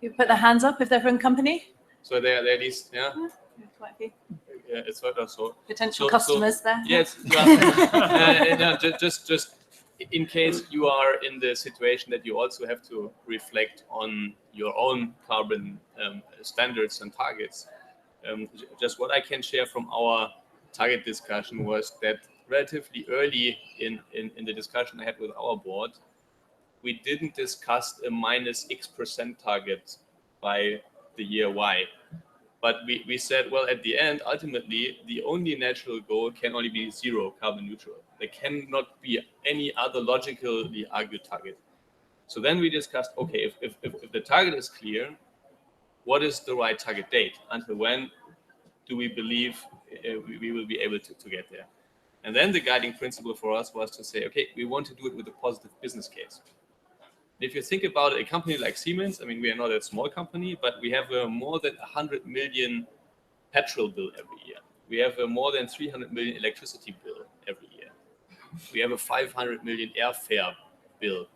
You put their hands up if they're from company. So they're at least, yeah. Quite a few. Yeah, it's heard or so. Potential customers there. Yes. Well, just in case you are in the situation that you also have to reflect on your own carbon standards and targets. Just what I can share from our target discussion was that relatively early in the discussion I had with our board, we didn't discuss a minus X% target by the year Y. But we said, well, at the end, ultimately, the only natural goal can only be zero carbon neutral. There cannot be any other logically argued target. So then we discussed, okay, if the target is clear, what is the right target date? Until when do we believe we will be able to get there? And then the guiding principle for us was to say, okay, we want to do it with a positive business case. If you think about a company like Siemens, I mean, we are not a small company, but we have a more than 100 million petrol bill every year. We have a more than 300 million electricity bill every year. We have a 500 million airfare bill.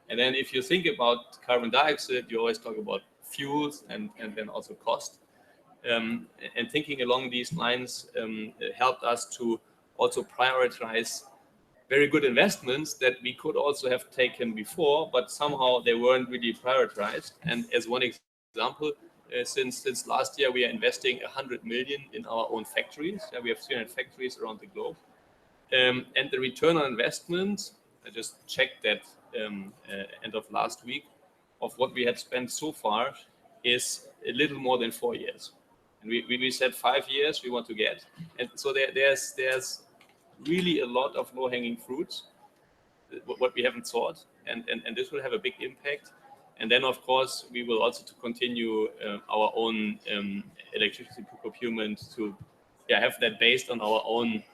And then if you think about carbon dioxide, you always talk about fuels and then also cost. And thinking along these lines helped us to also prioritize very good investments that we could also have taken before, but somehow they weren't really prioritized. And as one example, since last year, we are investing 100 million in our own factories. We have 300 factories around the globe. And the return on investment, I just checked that end of last week, of what we had spent so far is a little more than 4 years. And we said 5 years we want to get. And so there's really a lot of low-hanging fruits, what we haven't thought, and this will have a big impact. And then, of course, we will also to continue our own electricity procurement to have that based on our own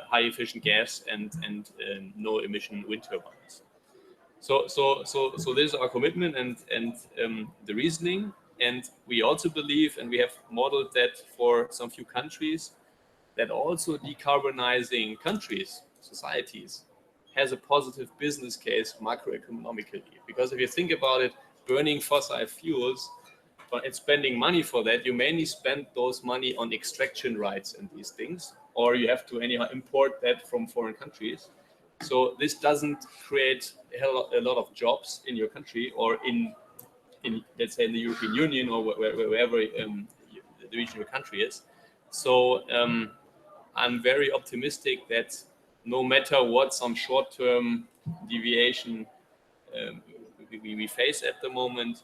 high-efficient gas and no-emission wind turbines. So this is our commitment and the reasoning. And we also believe, and we have modeled that for some few countries, that also decarbonizing countries, societies, has a positive business case macroeconomically. Because if you think about it, burning fossil fuels and spending money for that, you mainly spend those money on extraction rights and these things, or you have to anyhow import that from foreign countries. So this doesn't create a lot of jobs in your country or in let's say in the European Union or wherever the region your country is. So I'm very optimistic that no matter what some short-term deviation we face at the moment,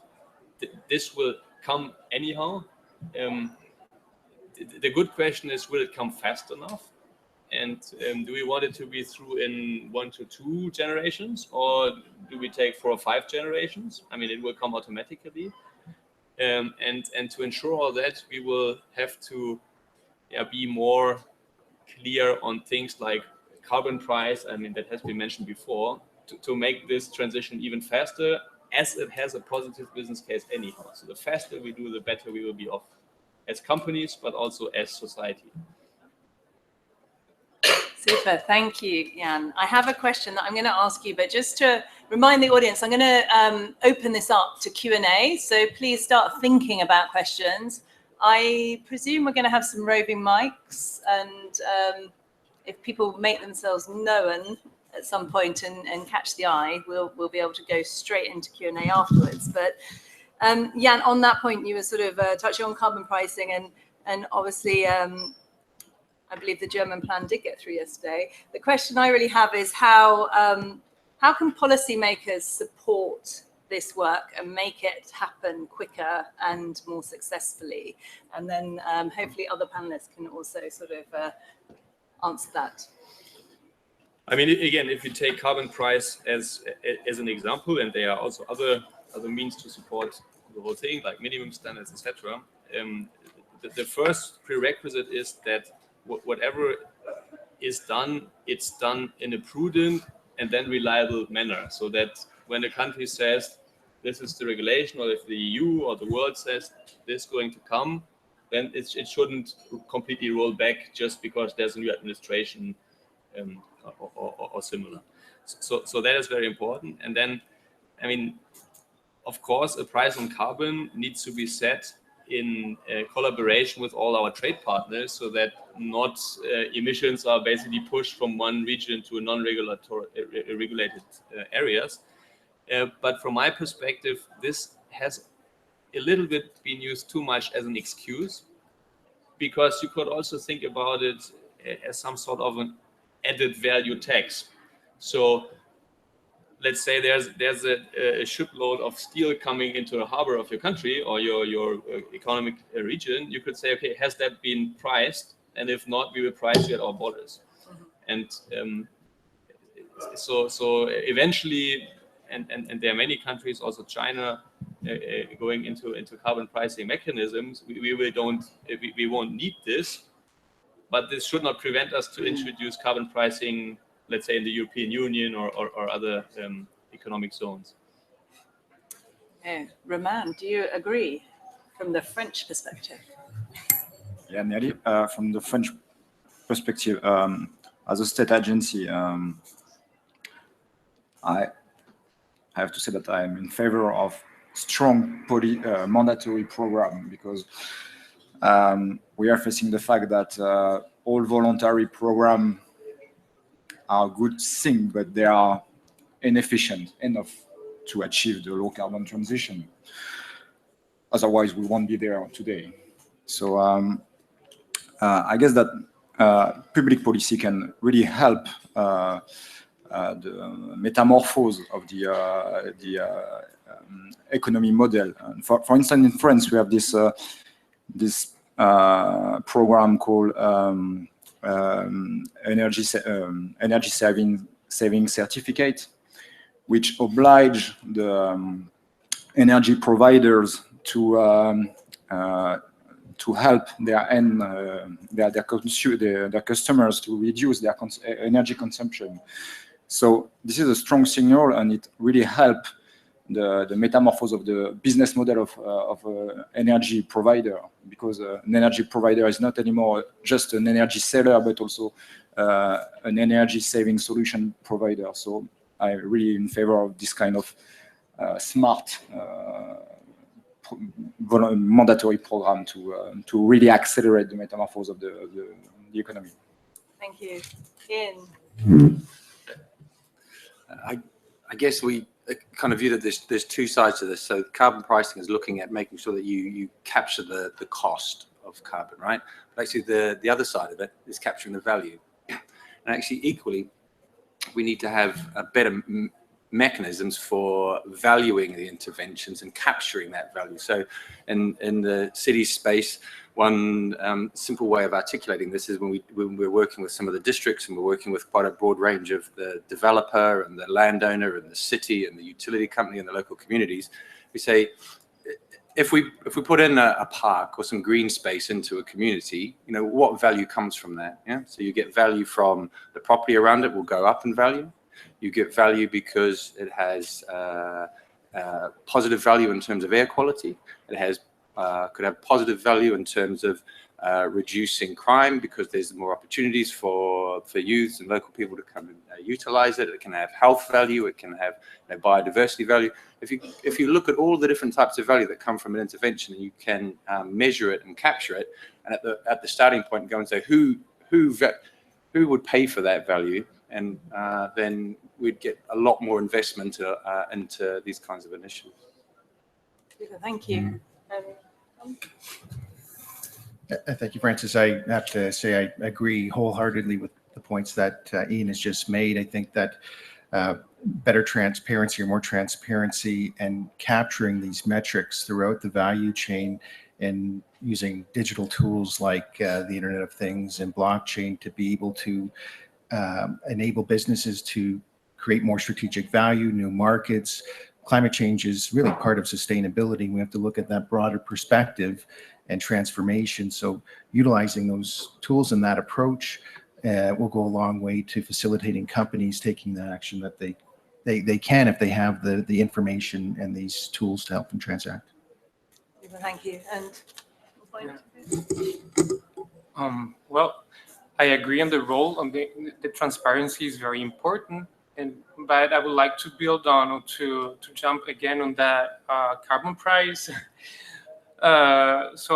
this will come anyhow. The good question is, will it come fast enough? And do we want it to be through in 1 to 2 generations, or do we take 4 or 5 generations? I mean, it will come automatically. And to ensure all that, we will have to be more clear on things like carbon price. I mean, that has been mentioned before, to make this transition even faster, as it has a positive business case anyhow. So the faster we do, the better we will be off as companies, but also as society. Super, thank you, Jan. I have a question that I'm going to ask you, but just to remind the audience, I'm going to open this up to Q&A. So please start thinking about questions. I presume we're going to have some roving mics, and if people make themselves known at some point and catch the eye, we'll be able to go straight into Q&A afterwards. But Jan, on that point, you were sort of touching on carbon pricing, and obviously, I believe the German plan did get through yesterday. The question I really have is how can policymakers support this work and make it happen quicker and more successful? And then hopefully other panelists can also sort of answer that. I mean, again, if you take carbon price as an example, and there are also other means to support the whole thing, like minimum standards, etc. The first prerequisite is that whatever is done, it's done in a prudent and then reliable manner, so that when a country says this is the regulation, or if the EU or the world says this is going to come, then it shouldn't completely roll back just because there's a new administration or similar. So that is very important. And then, I mean, of course, a price on carbon needs to be set in collaboration with all our trade partners, so that not emissions are basically pushed from one region to non-regulated areas. But from my perspective, this has a little bit been used too much as an excuse, because you could also think about it as some sort of an added value tax. So let's say there's a shipload of steel coming into the harbor of your country or your economic region. You could say, okay, has that been priced? And if not, we will price you at our borders. And so eventually, and there are many countries, also China, going into carbon pricing mechanisms. We won't need this, but this should not prevent us to introduce carbon pricing, let's say in the European Union or other economic zones. Roman, do you agree from the French perspective? Yeah, Nelly, from the French perspective, as a state agency, I have to say that I'm in favor of strong mandatory program, because we are facing the fact that all voluntary programs are a good thing, but they are inefficient enough to achieve the low carbon transition. Otherwise, we won't be there today. So I guess that public policy can really help the metamorphose of the economy model. And for instance, in France, we have this program called energy saving certificate, which oblige the energy providers to help their customers to reduce their energy consumption. So this is a strong signal, and it really helps the metamorphose of the business model of an energy provider, because an energy provider is not anymore just an energy seller, but also an energy saving solution provider. So I'm really in favor of this kind of smart mandatory program to really accelerate the metamorphose of the economy. Thank you. Ian? I guess we kind of view that there's two sides to this. So carbon pricing is looking at making sure that you capture the cost of carbon, right? But actually the other side of it is capturing the value. And actually equally, we need to have a better mechanisms for valuing the interventions and capturing that value. So in the city space, one simple way of articulating this is when we're working with some of the districts, and we're working with quite a broad range of the developer and the landowner and the city and the utility company and the local communities. We say, if we put in a park or some green space into a community, you know, what value comes from that? Yeah, so you get value from the property around it will go up in value. You get value because it has positive value in terms of air quality. It has could have positive value in terms of reducing crime, because there's more opportunities for youth and local people to come and utilize it. It can have health value. It can have biodiversity value. If you look at all the different types of value that come from an intervention, and you can measure it and capture it, and at the starting point go and say who would pay for that value, and then we'd get a lot more investment into these kinds of initiatives. Thank you. Thank you, Francis. I have to say I agree wholeheartedly with the points that Ian has just made. I think that better transparency or more transparency and capturing these metrics throughout the value chain, and using digital tools like the Internet of Things and blockchain to be able to enable businesses to create more strategic value, new markets. Climate change is really part of sustainability. We have to look at that broader perspective and transformation. So utilizing those tools and that approach will go a long way to facilitating companies taking the action that they can if they have the information and these tools to help them transact. Thank you. And well, I agree on the role of the transparency is very important, but I would like to build on or to jump again on that carbon price. As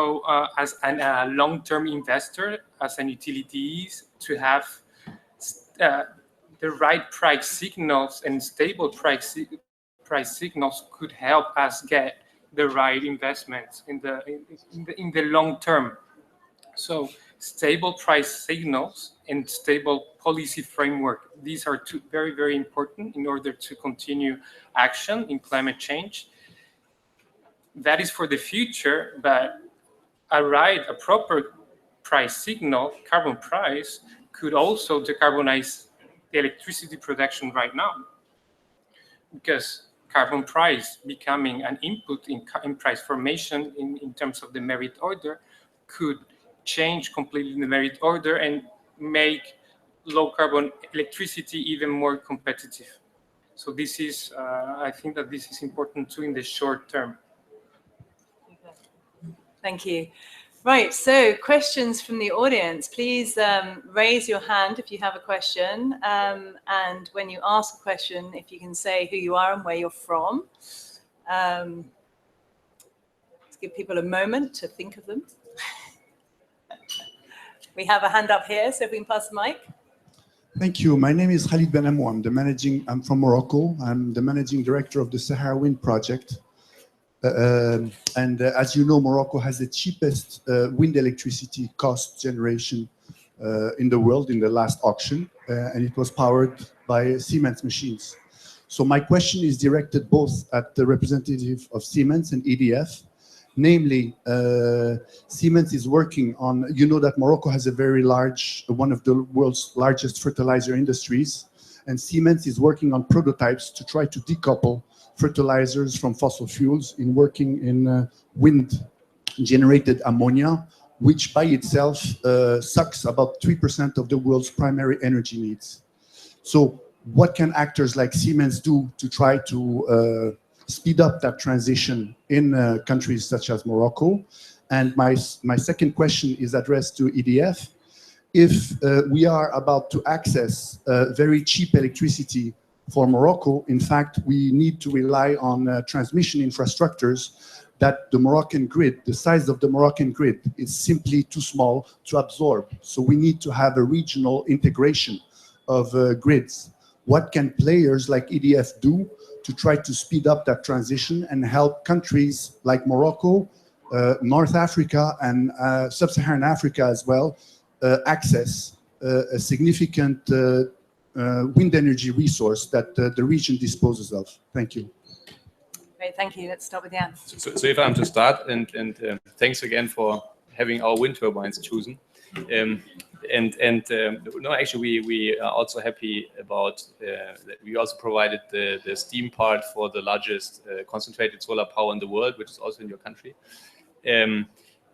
a long-term investor, as an utility, to have the right price signals and stable price signals could help us get the right investments in the long term. So stable price signals and stable policy framework, these are two very, very important in order to continue action in climate change. That is for the future, but a proper price signal, carbon price, could also decarbonize the electricity production right now, because carbon price becoming an input in price formation in terms of the merit order could change completely the merit order and make low carbon electricity even more competitive. So this is, I think that this is important too in the short term. thank you. Right, so questions from the audience. Please raise your hand if you have a question. And when you ask a question, if you can say who you are and where you're from. Let's give people a moment to think of them. We have a hand up here, so if we can pass the mic. Thank you. My name is Khalid Benamou. I'm from Morocco. I'm the managing director of the Sahara Wind Project. As you know, Morocco has the cheapest wind electricity cost generation in the world in the last auction, and it was powered by Siemens machines. So my question is directed both at the representative of Siemens and EDF. Namely, Siemens is working on, you know that Morocco has a very large, one of the world's largest fertilizer industries, and Siemens is working on prototypes to try to decouple fertilizers from fossil fuels in working in wind-generated ammonia, which by itself sucks about 3% of the world's primary energy needs. So what can actors like Siemens do to try to speed up that transition in countries such as Morocco? And my second question is addressed to EDF. If we are about to access very cheap electricity for Morocco, in fact, we need to rely on transmission infrastructures that the Moroccan grid, the size of the Moroccan grid is simply too small to absorb. So we need to have a regional integration of grids. What can players like EDF do to try to speed up that transition and help countries like Morocco, North Africa, and Sub-Saharan Africa as well access a significant wind energy resource that the region disposes of? Thank you. Great, thank you. Let's start with Jan. So if I'm to start, and thanks again for having our wind turbines chosen. No, actually, we are also happy about that we also provided the steam part for the largest concentrated solar power in the world, which is also in your country.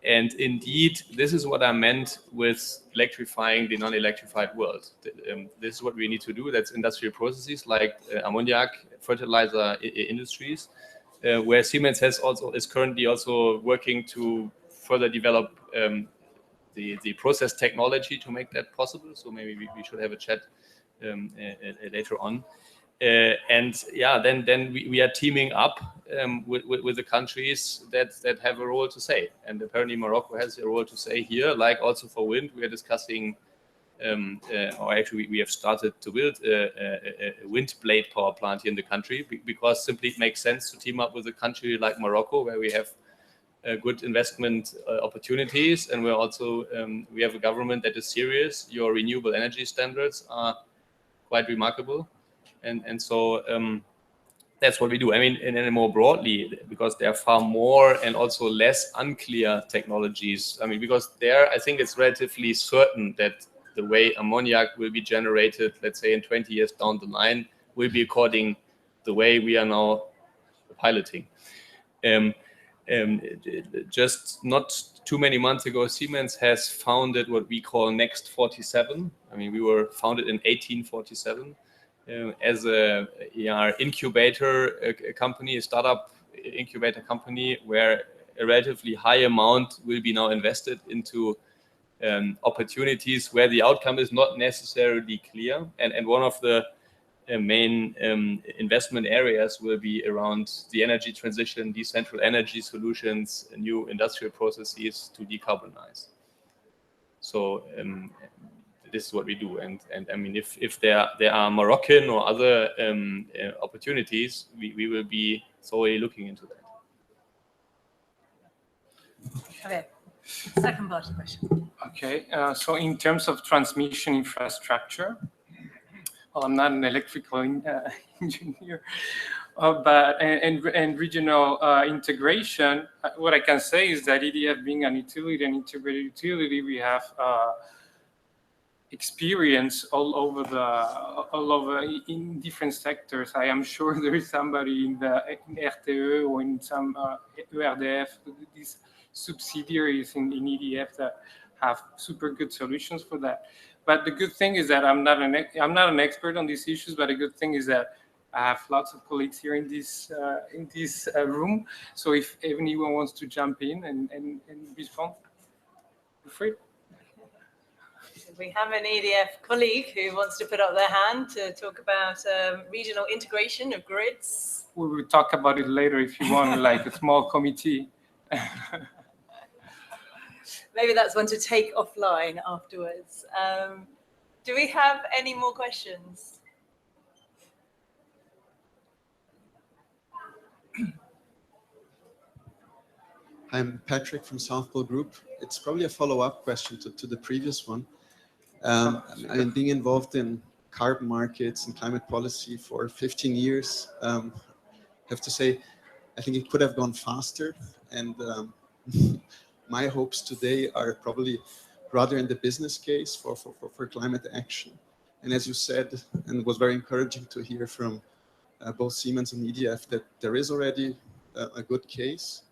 And indeed, this is what I meant with electrifying the non-electrified world. This is what we need to do. That's industrial processes like ammoniac, fertilizer industries, where Siemens is currently also working to further develop the process technology to make that possible. So maybe we should have a chat later on. And yeah, then we are teaming up with the countries that have a role to say. And apparently Morocco has a role to say here, like also for wind. We are discussing, or actually we have started to build a wind blade power plant here in the country, because simply it makes sense to team up with a country like Morocco, where we have good investment opportunities, and we're also we have a government that is serious. Your renewable energy standards are quite remarkable, and so that's what we do. I mean, and more broadly, because there are far more and also less unclear technologies. I mean, because there, I think it's relatively certain that the way ammoniac will be generated, let's say in 20 years down the line, will be according the way we are now piloting. just not too many months ago, Siemens has founded what we call Next 47. I mean, we were founded in 1847 as a incubator company, a startup incubator company, where a relatively high amount will be now invested into opportunities where the outcome is not necessarily clear. And one of the main investment areas will be around the energy transition, decentral energy solutions, new industrial processes to decarbonize. So this is what we do. And I mean, if there are Moroccan or other opportunities, we will be solely looking into that. Javier, second part of the question. Okay, so in terms of transmission infrastructure, well, I'm not an electrical engineer, but and regional integration, what I can say is that EDF being an utility, an integrated utility, we have experience all over in different sectors. I am sure there is somebody in RTE or in some ERDF, these subsidiaries in EDF that have super good solutions for that. But the good thing is that I'm not an expert on these issues. But the good thing is that I have lots of colleagues here in this room. So if anyone wants to jump in and respond, feel free. We have an EDF colleague who wants to put up their hand to talk about regional integration of grids. We will talk about it later if you want, like a small committee. Maybe that's one to take offline afterwards. Do we have any more questions? I'm Patrick from South Pole Group. It's probably a follow-up question to the previous one. I'm being involved in carbon markets and climate policy for 15 years. I have to say, I think it could have gone faster. And my hopes today are probably rather in the business case for climate action. And as you said, and it was very encouraging to hear from both Siemens and EDF that there is already a good case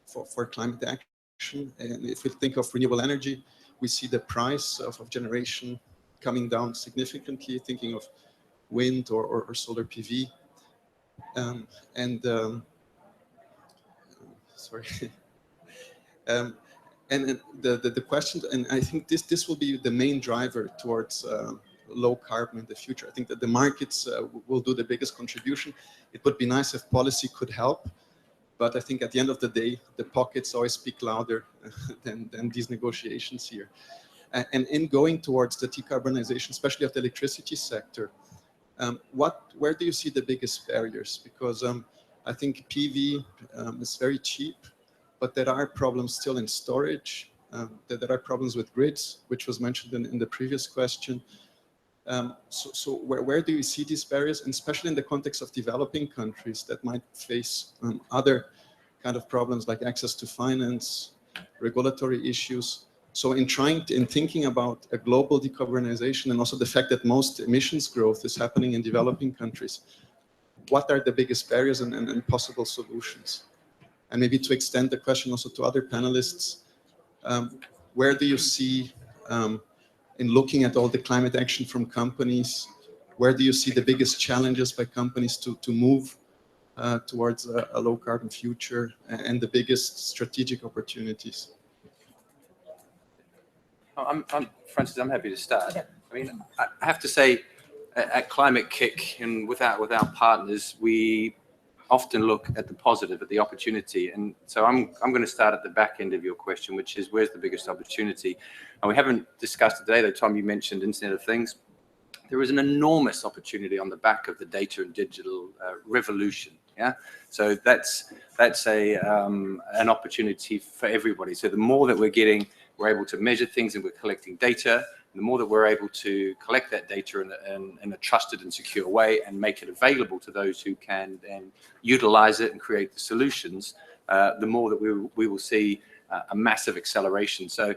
for climate action. And if we think of renewable energy, we see the price of generation coming down significantly, thinking of wind or solar PV. Sorry. And the question, and I think this will be the main driver towards low carbon in the future. I think that the markets will do the biggest contribution. It would be nice if policy could help, but I think at the end of the day, the pockets always speak louder than these negotiations here. And in going towards the decarbonization, especially of the electricity sector, where do you see the biggest barriers? Because I think PV is very cheap, but there are problems still in storage. There are problems with grids, which was mentioned in the previous question. So where do you see these barriers, and especially in the context of developing countries that might face other kind of problems like access to finance, regulatory issues? So in thinking about a global decarbonization, and also the fact that most emissions growth is happening in developing countries, what are the biggest barriers and possible solutions? And maybe to extend the question also to other panelists, where do you see, in looking at all the climate action from companies, where do you see the biggest challenges by companies to move towards a low carbon future, and the biggest strategic opportunities? Francis, I'm happy to start. Okay. I mean, I have to say, at Climate-KIC and with our partners, we often look at the positive, at the opportunity. And so I'm going to start at the back end of your question, which is where's the biggest opportunity? And we haven't discussed it today, though. Tom, you mentioned Internet of Things. There is an enormous opportunity on the back of the data and digital revolution. Yeah, so that's an opportunity for everybody. So the more that we're able to measure things and we're collecting data, the more that we're able to collect that data in a trusted and secure way and make it available to those who can then utilize it and create the solutions, the more that we will see a massive acceleration. So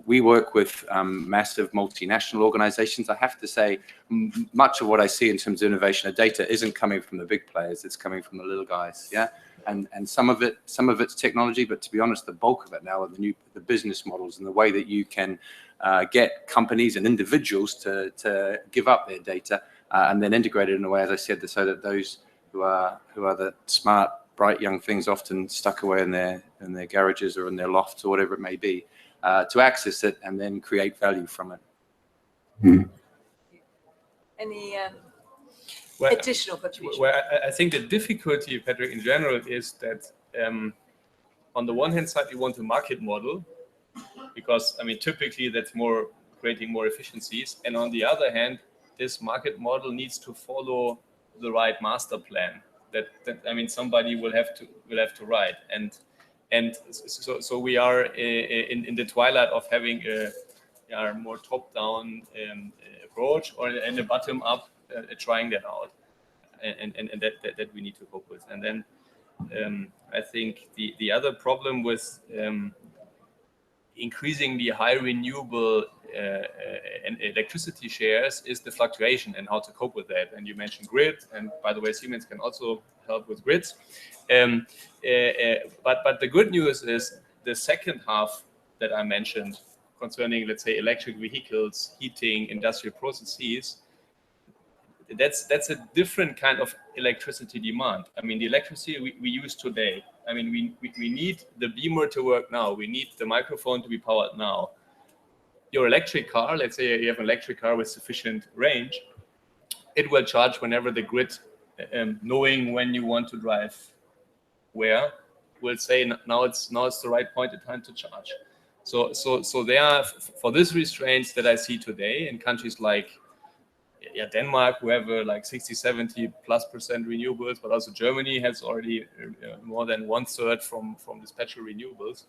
we work with massive multinational organizations. I have to say, much of what I see in terms of innovation of data isn't coming from the big players, it's coming from the little guys. Yeah. and some of it's technology, but to be honest, the bulk of it now are the business models and the way that you can get companies and individuals to give up their data and then integrate it in a way, as I said, so that those who are the smart, bright young things often stuck away in their garages or in their lofts or whatever it may be, to access it and then create value from it. Any Well, additional contribution? Well, I think the difficulty, Patrick, in general is that on the one hand side, you want a market model because, I mean, typically that's creating more efficiencies. And on the other hand, this market model needs to follow the right master plan that I mean, somebody will have to write. And so we are in the twilight of having a more top-down approach or a bottom-up trying that out, and that we need to cope with. And then I think the other problem with increasing the high renewable and electricity shares is the fluctuation and how to cope with that. And you mentioned grid, and by the way, Siemens can also help with grids. But the good news is the second half that I mentioned concerning, let's say, electric vehicles, heating, industrial processes, that's a different kind of electricity demand. I mean, the electricity we use today, I mean, we need the beamer to work now. We need the microphone to be powered now. Your electric car, let's say you have an electric car with sufficient range, it will charge whenever the grid, knowing when you want to drive where, will say now it's the right point in time to charge. So there are, for these restraints that I see today in countries like Denmark, who have like 60-70+ % renewables, but also Germany has already more than 1/3 from dispatchable renewables,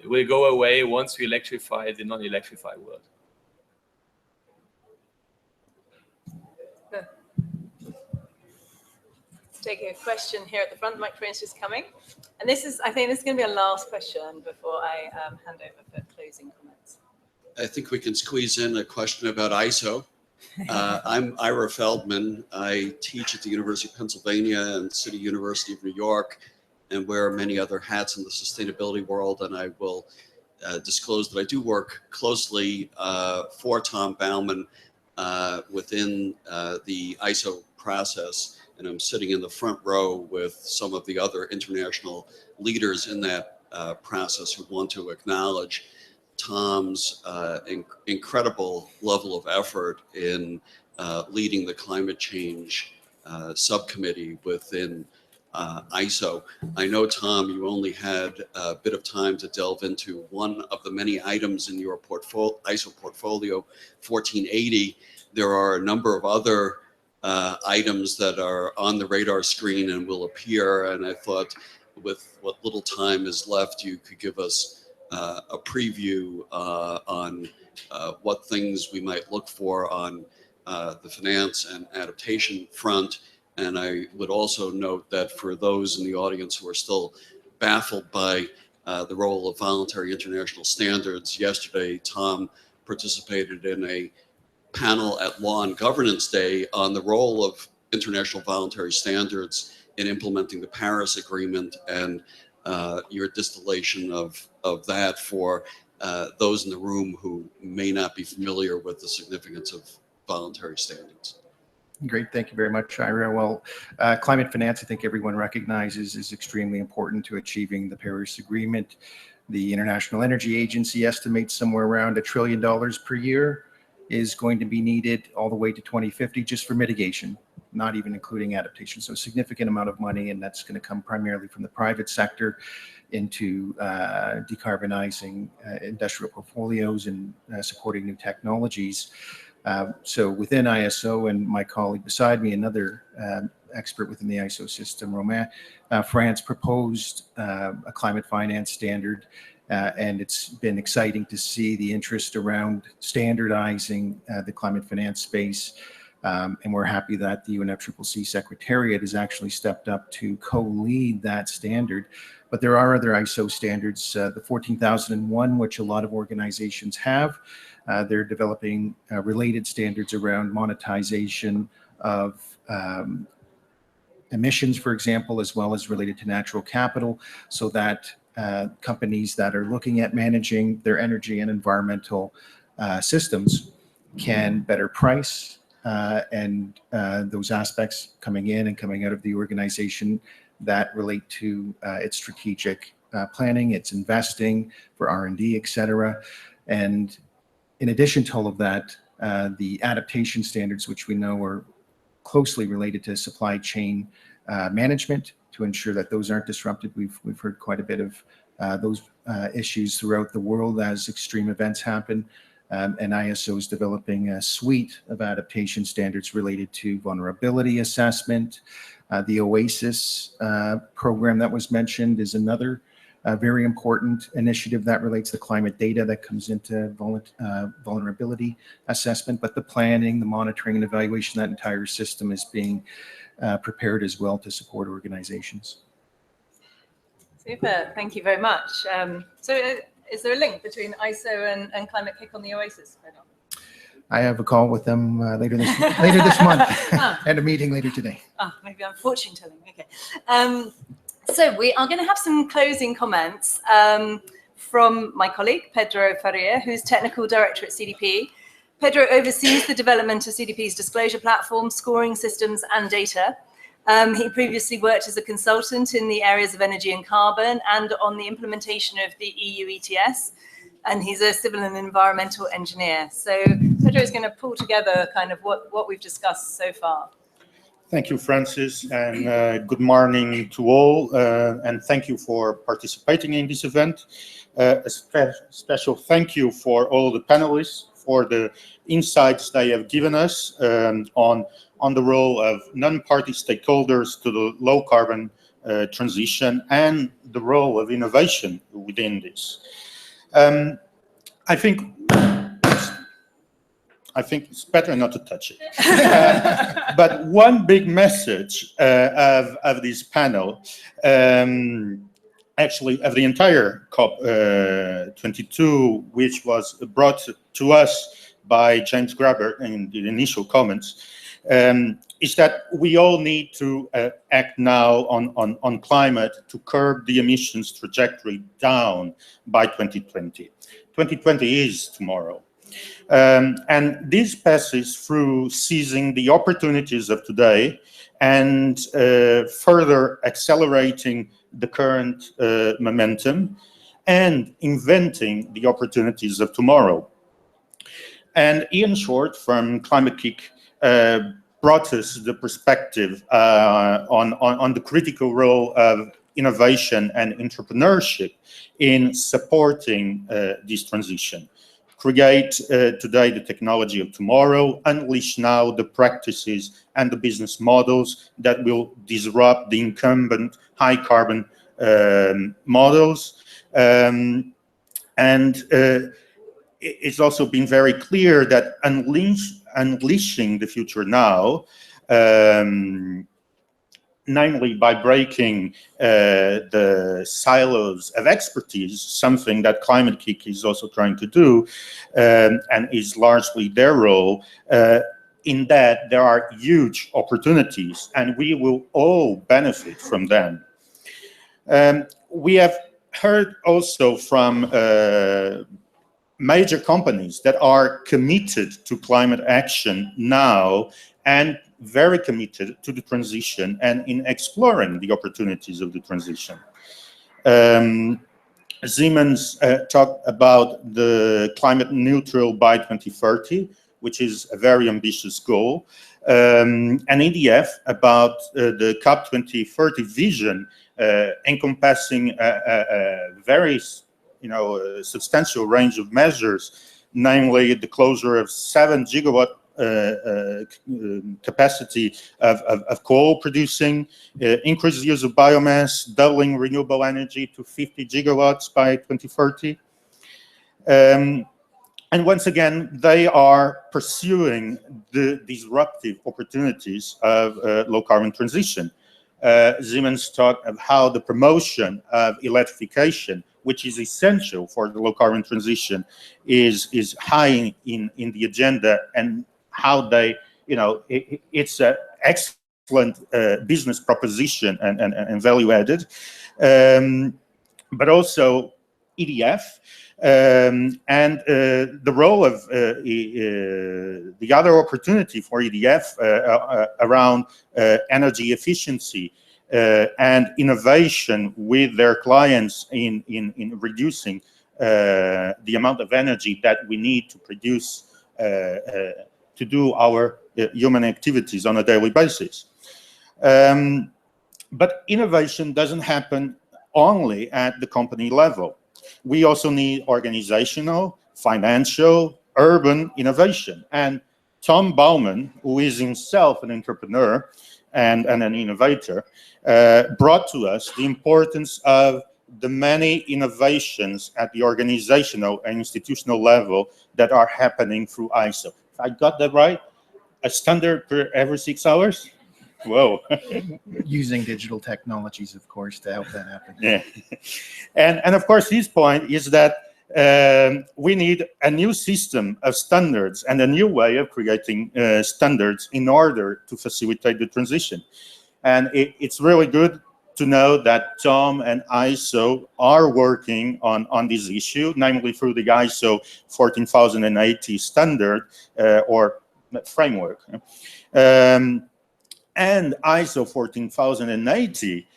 will go away once we electrify the non-electrified world. Taking a question here at the front. The microphone is just coming, and I think this is going to be a last question before I hand over for closing comments. I think we can squeeze in a question about ISO. I'm Ira Feldman. I teach at the University of Pennsylvania and City University of New York and wear many other hats in the sustainability world. And I will disclose that I do work closely for Tom Baumann within the ISO process. And I'm sitting in the front row with some of the other international leaders in that process who want to acknowledge Tom's incredible level of effort in leading the climate change subcommittee within ISO. I know, Tom, you only had a bit of time to delve into one of the many items in your ISO portfolio, 1480. There are a number of other items that are on the radar screen and will appear. And I thought with what little time is left, you could give us a preview on what things we might look for on the finance and adaptation front. And I would also note that for those in the audience who are still baffled by the role of voluntary international standards, yesterday Tom participated in a panel at Law and Governance Day on the role of international voluntary standards in implementing the Paris Agreement and your distillation of that for those in the room who may not be familiar with the significance of voluntary standards. Great, thank you very much, Ira. Well, climate finance, I think everyone recognizes, is extremely important to achieving the Paris Agreement. The International Energy Agency estimates somewhere around $1 trillion per year is going to be needed all the way to 2050 just for mitigation, not even including adaptation. So a significant amount of money, and that's going to come primarily from the private sector into decarbonizing industrial portfolios and supporting new technologies. So within ISO, and my colleague beside me, another expert within the ISO system, Romain, France proposed a climate finance standard, and it's been exciting to see the interest around standardizing the climate finance space. And we're happy that the UNFCCC Secretariat has actually stepped up to co-lead that standard. But there are other ISO standards, the 14001, which a lot of organizations have. They're developing related standards around monetization of emissions, for example, as well as related to natural capital, so that companies that are looking at managing their energy and environmental systems can better price and those aspects coming in and coming out of the organization that relate to its strategic planning, its investing for R&D, et cetera. And in addition to all of that, the adaptation standards, which we know are closely related to supply chain management to ensure that those aren't disrupted. We've heard quite a bit of those issues throughout the world as extreme events happen. And ISO is developing a suite of adaptation standards related to vulnerability assessment. The OASIS program that was mentioned is another very important initiative that relates to climate data that comes into vulnerability assessment, but the planning, the monitoring and evaluation, that entire system is being prepared as well to support organizations. Super, thank you very much. So is there a link between ISO and Climate-KIC on the OASIS program? I have a call with them later this month and a meeting later today. Maybe I'm fortune telling, okay. So we are going to have some closing comments from my colleague, Pedro Faria, who's Technical Director at CDP. Pedro oversees the development of CDP's disclosure platform, scoring systems and data. He previously worked as a consultant in the areas of energy and carbon and on the implementation of the EU ETS, and he's a civil and environmental engineer. So Pedro is going to pull together kind of what we've discussed so far. Thank you, Francis, and good morning to all, and thank you for participating in this event. A special thank you for all the panelists for the insights they have given us on the role of non-party stakeholders to the low-carbon transition and the role of innovation within this. I think it's better not to touch it. But one big message of this panel, actually of the entire COP22, which was brought to us by James Graber in the initial comments, is that we all need to act now on climate to curb the emissions trajectory down by 2020. 2020 is tomorrow. And this passes through seizing the opportunities of today and further accelerating the current momentum and inventing the opportunities of tomorrow. And Ian Short from Climate-KIC brought us the perspective on the critical role of innovation and entrepreneurship in supporting this transition. Create today the technology of tomorrow, unleash now the practices and the business models that will disrupt the incumbent high carbon models. It's also been very clear that unleashing the future now, namely by breaking the silos of expertise, something that Climate-KIC is also trying to do, and is largely their role, in that there are huge opportunities and we will all benefit from them. We have heard also from major companies that are committed to climate action now and very committed to the transition and in exploring the opportunities of the transition. Siemens talked about the climate neutral by 2030, which is a very ambitious goal, and EDF about the COP 2030 vision encompassing a very substantial range of measures, namely the closure of 7 gigawatt capacity of coal producing, increased use of biomass, doubling renewable energy to 50 gigawatts by 2030. And once again, they are pursuing the disruptive opportunities of low carbon transition. Siemens talked of how the promotion of electrification, which is essential for the low carbon transition, is high in the agenda, and how they, it's an excellent excellent business proposition and value added, but also EDF. And the role of the other opportunity for EDF around energy efficiency and innovation with their clients in reducing the amount of energy that we need to produce to do our human activities on a daily basis. But innovation doesn't happen only at the company level. We also need organizational, financial, urban innovation. And Tom Baumann, who is himself an entrepreneur and an innovator, brought to us the importance of the many innovations at the organizational and institutional level that are happening through ISO. If I got that right, a standard per every 6 hours? Whoa. Using digital technologies, of course, to help that happen. Yeah. And of course, his point is that we need a new system of standards and a new way of creating standards in order to facilitate the transition. And it's really good to know that Tom and ISO are working on this issue, namely through the ISO 14080 standard or framework. And ISO 14080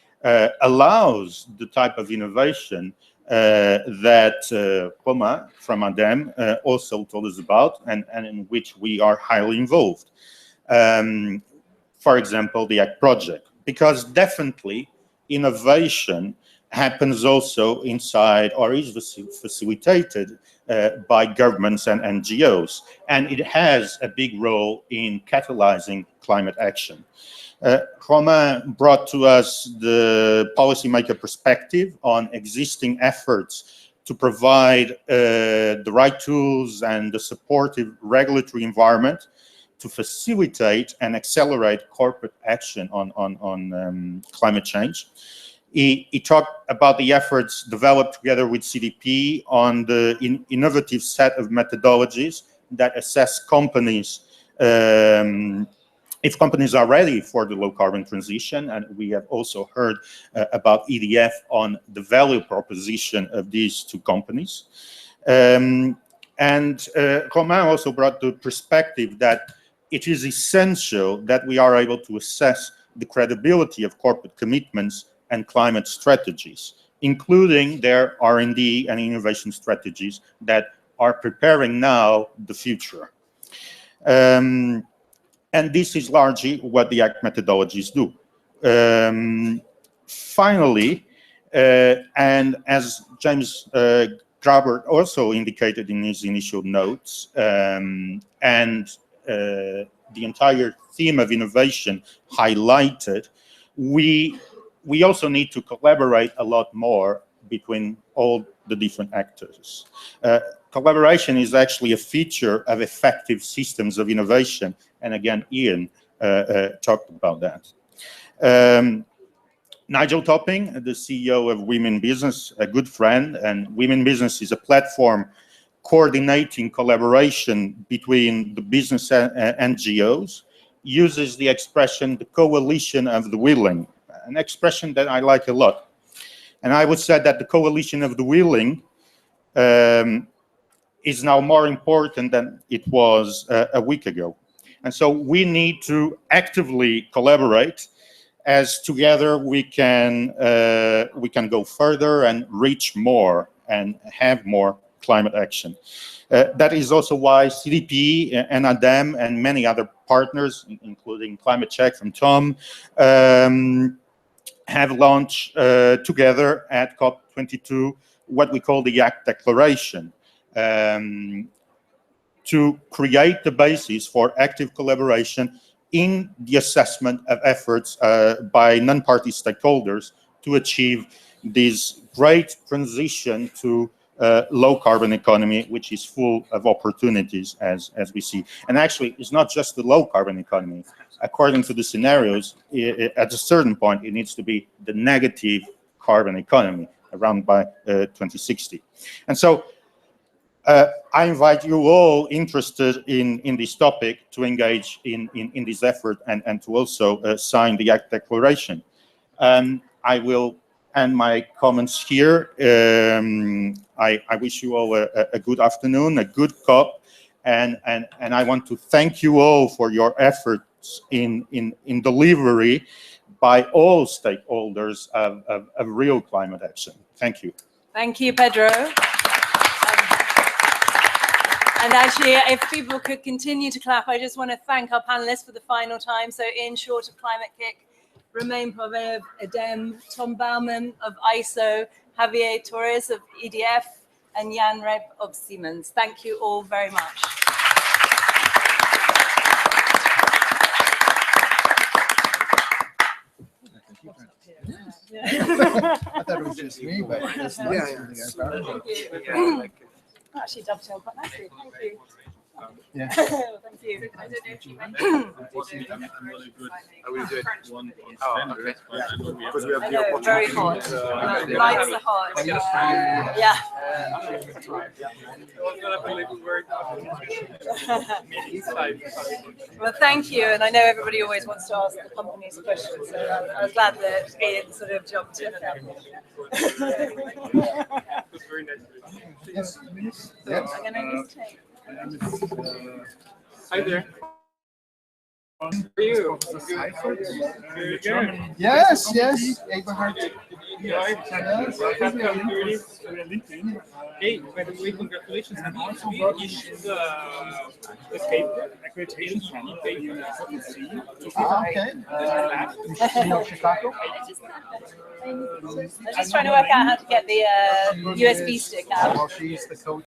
allows the type of innovation that Romain from ADEME also told us about, and in which we are highly involved. For example, the ACT project, because definitely innovation happens also inside or is facilitated by governments and NGOs, and it has a big role in catalyzing climate action. Romain brought to us the policymaker perspective on existing efforts to provide the right tools and the supportive regulatory environment to facilitate and accelerate corporate action on climate change. He talked about the efforts developed together with CDP on the innovative set of methodologies that assess companies, if companies are ready for the low carbon transition. And we have also heard about EDF on the value proposition of these two companies. And Romain also brought the perspective that it is essential that we are able to assess the credibility of corporate commitments and climate strategies, including their R&D and innovation strategies that are preparing now the future. And this is largely what the ACT methodologies do. Finally, and as James Graber also indicated in his initial notes, and the entire theme of innovation highlighted, we also need to collaborate a lot more between all the different actors. Collaboration is actually a feature of effective systems of innovation. And again, Ian talked about that. Nigel Topping, the CEO of Women Business, a good friend, and Women Business is a platform coordinating collaboration between the business and NGOs, uses the expression, the coalition of the willing, an expression that I like a lot. And I would say that the coalition of the willing is now more important than it was a week ago. And so we need to actively collaborate, as together we can go further and reach more and have more climate action. That is also why CDP and ADEME and many other partners, including Climate-KIC from Tom, have launched together at COP22 what we call the ACT Declaration, to create the basis for active collaboration in the assessment of efforts by non-party stakeholders to achieve this great transition to low carbon economy, which is full of opportunities, as we see. And actually, it's not just the low carbon economy. According to the scenarios, at a certain point, it needs to be the negative carbon economy around by 2060. And so I invite you all interested in this topic to engage in this effort and to also sign the declaration. I will end my comments here. I wish you all a good afternoon, a good COP, and I want to thank you all for your efforts in delivery by all stakeholders of real climate action. Thank you. Thank you, Pedro. And actually, if people could continue to clap, I just want to thank our panelists for the final time. So in short of Climate-KIC, Romain Provet of EDEM, Tom Baumann of ISO, Javier Torres of EDF, and Jan Rabe of Siemens. Thank you all very much. I thought it was just me, but it's nice. Actually dovetailed quite nicely. Thank you. Yeah. Thank you. I'm really good. I will do it one on standard. Because we have the very hot. Lights are hot. Yeah. Well, thank you. And I know everybody always wants to ask the company's questions, so I'm glad that Ian sort of jumped in. Yes. So I'm going to just take. Hi there. How are you? Yes, yes. Eberhard. Hey, by the way, congratulations. We issued the paper, accreditation paper. Okay. Chicago. I was just trying to work out how to get the USB stick out. Well, she's the coach.